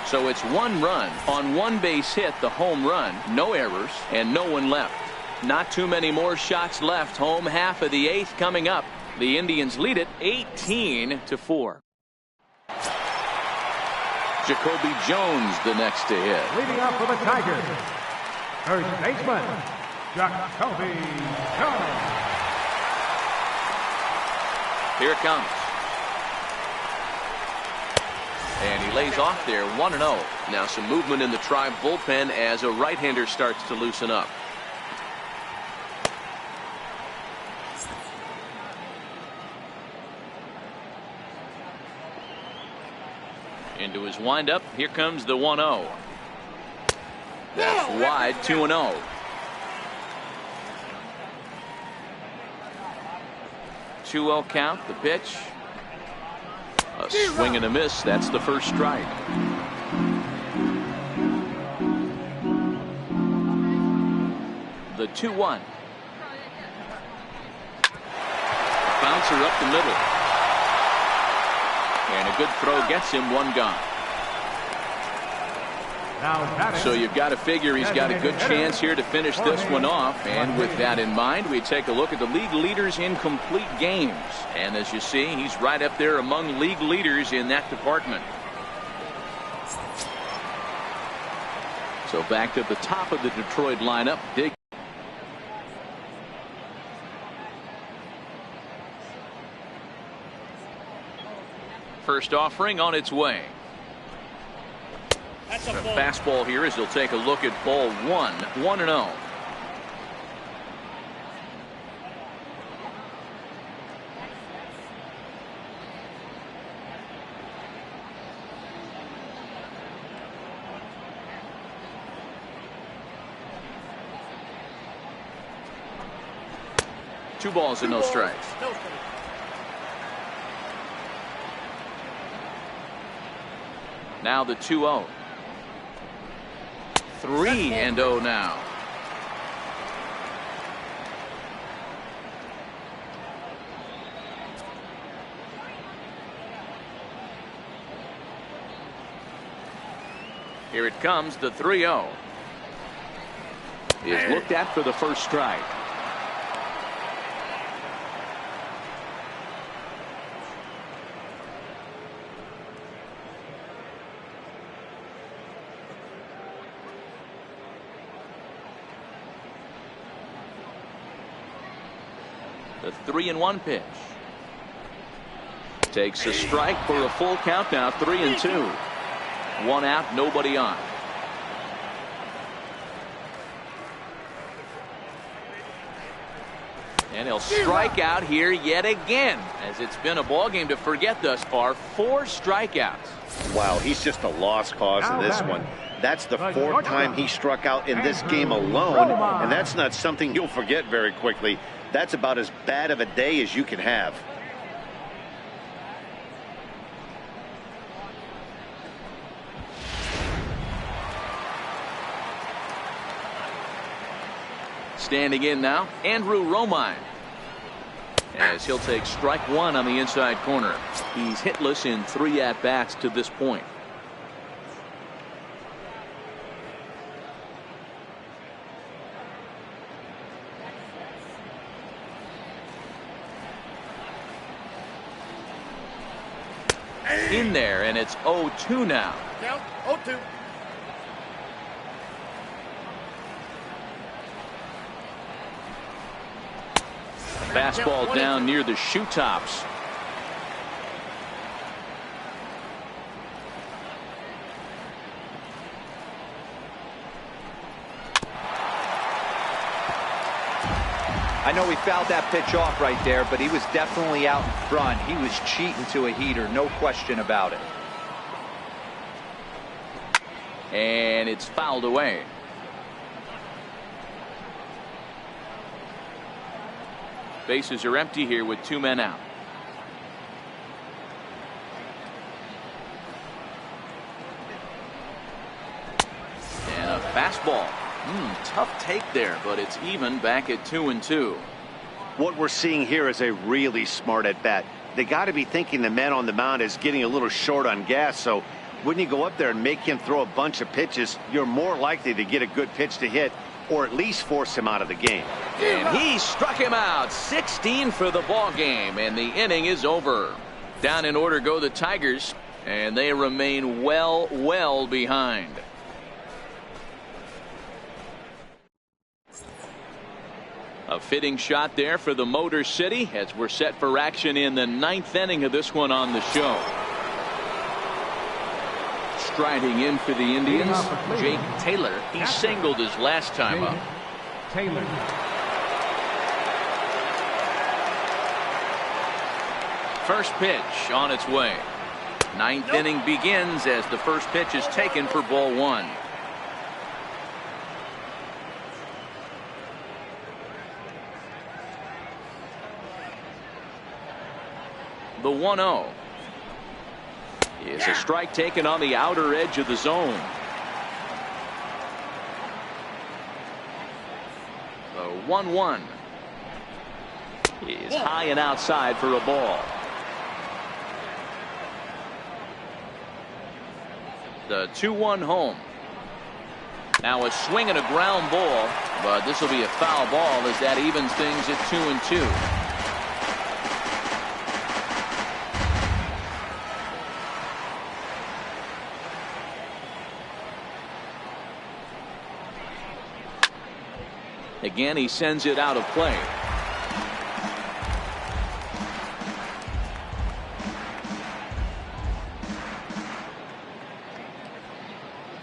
So it's 1 run on 1 base hit, the home run, no errors, and no one left. Not too many more shots left. Home half of the 8th coming up. The Indians lead it 18-4. Jacoby Jones the next to hit. Leading off for the Tigers, first baseman, Jacoby Jones. Here it comes. And he lays off there, 1-0. Now some movement in the Tribe bullpen as a right-hander starts to loosen up. Into his windup, here comes the 1-0. That's wide, 2-0. Two-0 count, the pitch. A swing and a miss. That's the first strike. The 2-1. Bouncer up the middle. And a good throw gets him, 1 gone. So you've got to figure he's got a good chance here to finish this one off. And with that in mind, we take a look at the league leaders in complete games. And as you see, he's right up there among league leaders in that department. So back to the top of the Detroit lineup. First offering on its way. That's a The ball. fastball here as he'll take a look at ball 1-0. Two balls and no strikes. No strikes. Now the 2-0. 3-0 now. Here it comes, the 3-0. Is looked at for the first strike. The 3-1 pitch. Takes a strike for a full count now. 3-2. One out, nobody on. And he'll strike out here yet again, as it's been a ball game to forget thus far. 4 strikeouts. Wow, he's just a lost cause in this one. That's the 4th time he struck out in this game alone, and that's not something you'll forget very quickly. That's about as bad of a day as you can have. Standing in now, Andrew Romine, as he'll take strike 1 on the inside corner. He's hitless in 3 at-bats to this point. In there, and it's 0-2 now. Count 0-2. Fastball down near the shoe tops. I know he fouled that pitch off right there, but he was definitely out in front. He was cheating to a heater, no question about it. And it's fouled away. Bases are empty here with 2 men out. And a fastball. Tough take there, but it's even back at 2-2. What we're seeing here is a really smart at bat. They got to be thinking the man on the mound is getting a little short on gas, so when you go up there and make him throw a bunch of pitches, you're more likely to get a good pitch to hit, or at least force him out of the game. And he struck him out. 16 for the ball game, and the inning is over. Down in order go the Tigers, and they remain well behind. A fitting shot there for the Motor City as we're set for action in the 9th inning of this one on the show. Striding in for the Indians, Jake Taylor. He singled his last time up. Taylor. First pitch on its way. 9th inning begins as the first pitch is taken for ball 1. The 1-0 is a strike taken on the outer edge of the zone. The 1-1 is high and outside for a ball. The 2-1 home Now a swing and a ground ball, but this will be a foul ball as that evens things at 2-2. Again, he sends it out of play.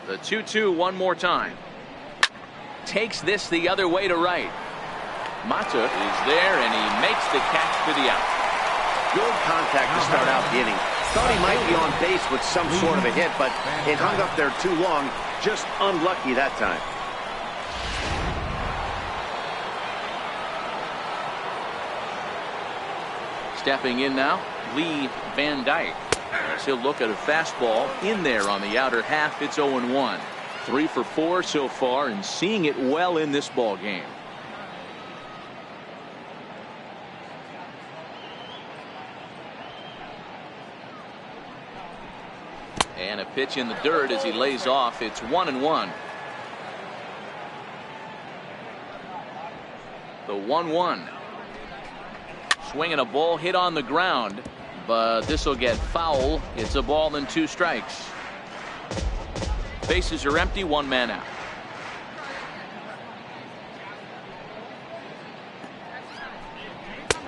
The 2-2 one more time. Takes this the other way to right. Mata is there, and he makes the catch for the out. Good contact to start out the inning. Thought he might be on base with some sort of a hit, but it hung up there too long. Just unlucky that time. Stepping in now, Lee Van Dyke. He'll look at a fastball in there on the outer half. It's 0-1. 3 for 4 so far, and seeing it well in this ball game. And a pitch in the dirt as he lays off. It's 1-1. The 1-1. Swinging a ball hit on the ground, but this will get foul. It's a ball and 2 strikes. Bases are empty, 1 man out.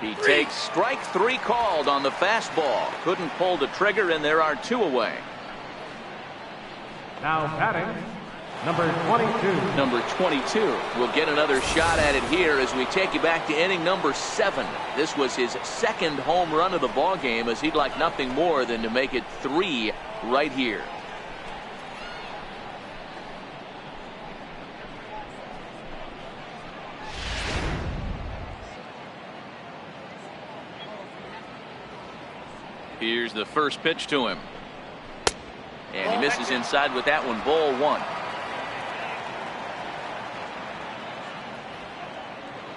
He takes strike 3 called on the fastball. Couldn't pull the trigger, and there are 2 away. Now batting, number 22. Number 22 will get another shot at it here as we take you back to inning number 7. This was his 2nd home run of the ball game, as he'd like nothing more than to make it 3 right here. Here's the first pitch to him. And he misses inside with that one. Ball 1.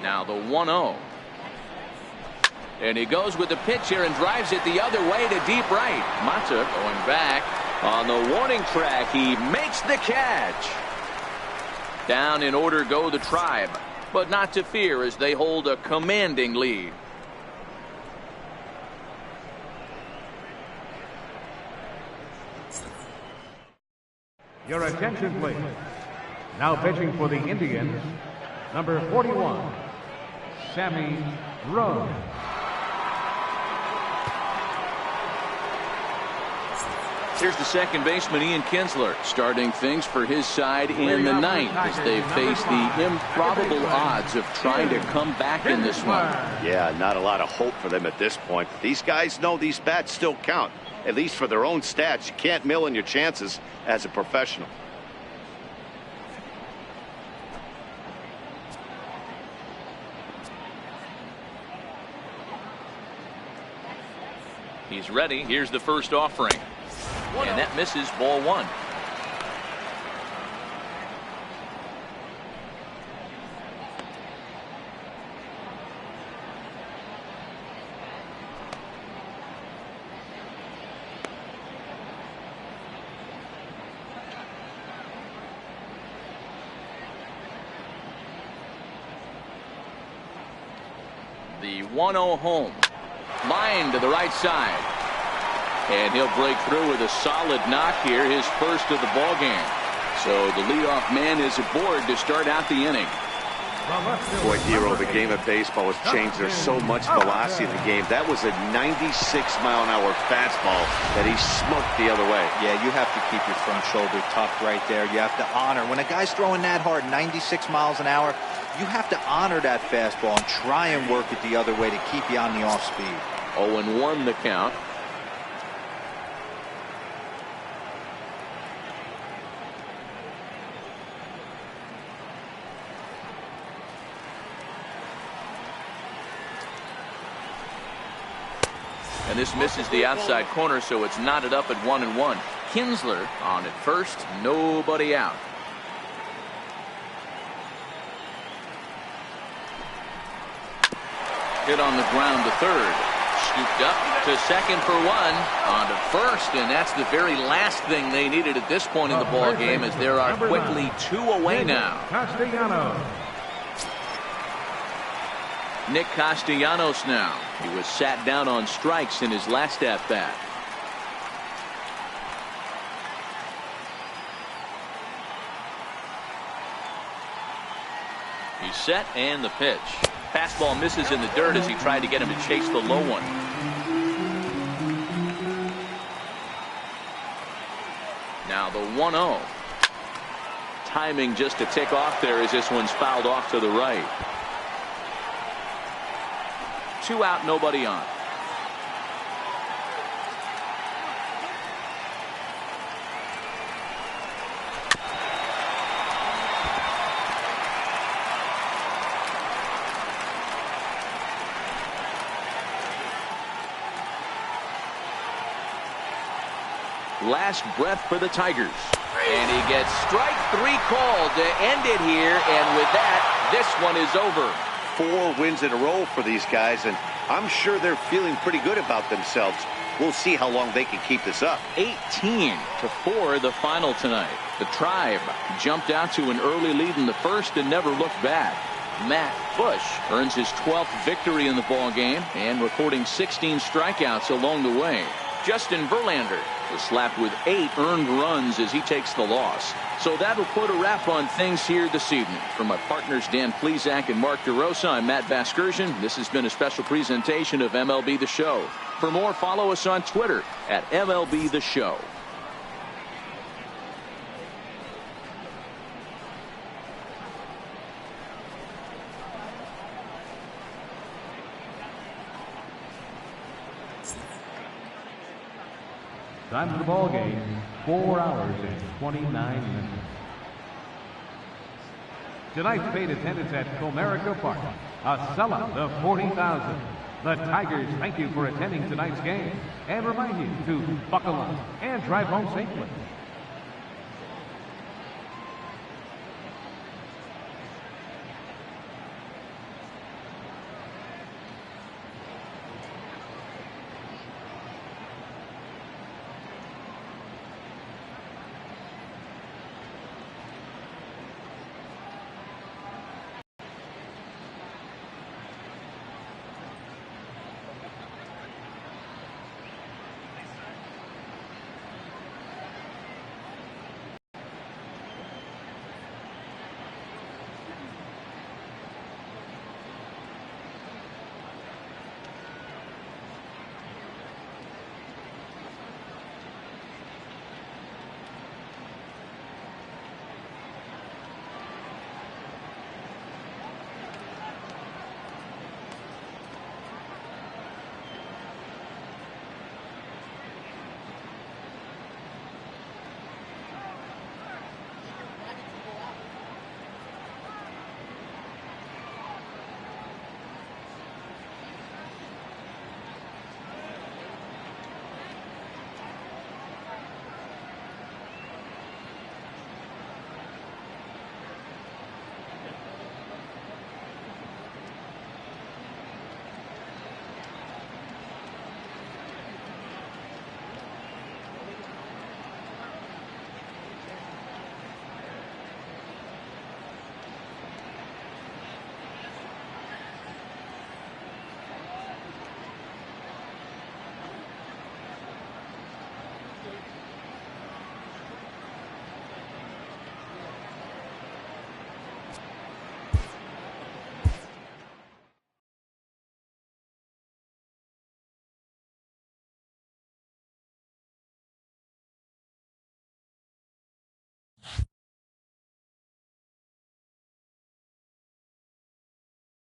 Now the 1-0. And he goes with the pitch here and drives it the other way to deep right. Mata going back on the warning track. He makes the catch. Down in order go the Tribe, but not to fear as they hold a commanding lead. Your attention, please. Now pitching for the Indians, number 41, Sammy Rose. Here's the second baseman, Ian Kinsler, starting things for his side in the 9th as they face the improbable odds of trying to come back in this one. Yeah, not a lot of hope for them at this point. These guys know these bats still count, at least for their own stats. You can't mill in your chances as a professional. He's ready. Here's the first offering. And that misses. Ball 1. The 1-0 home. Line to the right side. And he'll break through with a solid knock here, his first of the ball game. So the leadoff man is aboard to start out the inning. Boy, Dero, the game of baseball has changed. There's so much velocity in the game. That was a 96-mile-an-hour fastball that he smoked the other way. Yeah, you have to keep your front shoulder tucked right there. You have to honor. When a guy's throwing that hard, 96 miles an hour, you have to honor that fastball and try and work it the other way to keep you on the off speed. 0-1 the count. And this misses the outside corner, so it's knotted up at 1-1. Kinsler on at first, nobody out. Hit on the ground to third. Scooped up to second for one. On to first, and that's the very last thing they needed at this point in the ball game, as there are quickly 2 away now. Castellanos. Nick Castellanos now. He was sat down on strikes in his last at-bat. He's set, and the pitch. Fastball misses in the dirt as he tried to get him to chase the low one. Now the 1-0. Timing just to tick off there as this one's fouled off to the right. 2 out, nobody on. Last breath for the Tigers. And he gets strike 3 called to end it here. And with that, this one is over. 4 wins in a row for these guys, and I'm sure they're feeling pretty good about themselves. We'll see how long they can keep this up. 18-4 the final tonight. The Tribe jumped out to an early lead in the first and never looked back. Matt Bush earns his 12th victory in the ball game and recording 16 strikeouts along the way. Justin Verlander was slapped with 8 earned runs as he takes the loss. So that'll put a wrap on things here this evening. For my partners Dan Plesac and Mark DeRosa, I'm Matt Vasgersian. This has been a special presentation of MLB The Show. For more, follow us on Twitter at MLB The Show. Time for the ball game, 4 hours and 29 minutes. Tonight's paid attendance at Comerica Park, a sellout of 40,000. The Tigers thank you for attending tonight's game and remind you to buckle up and drive home safely.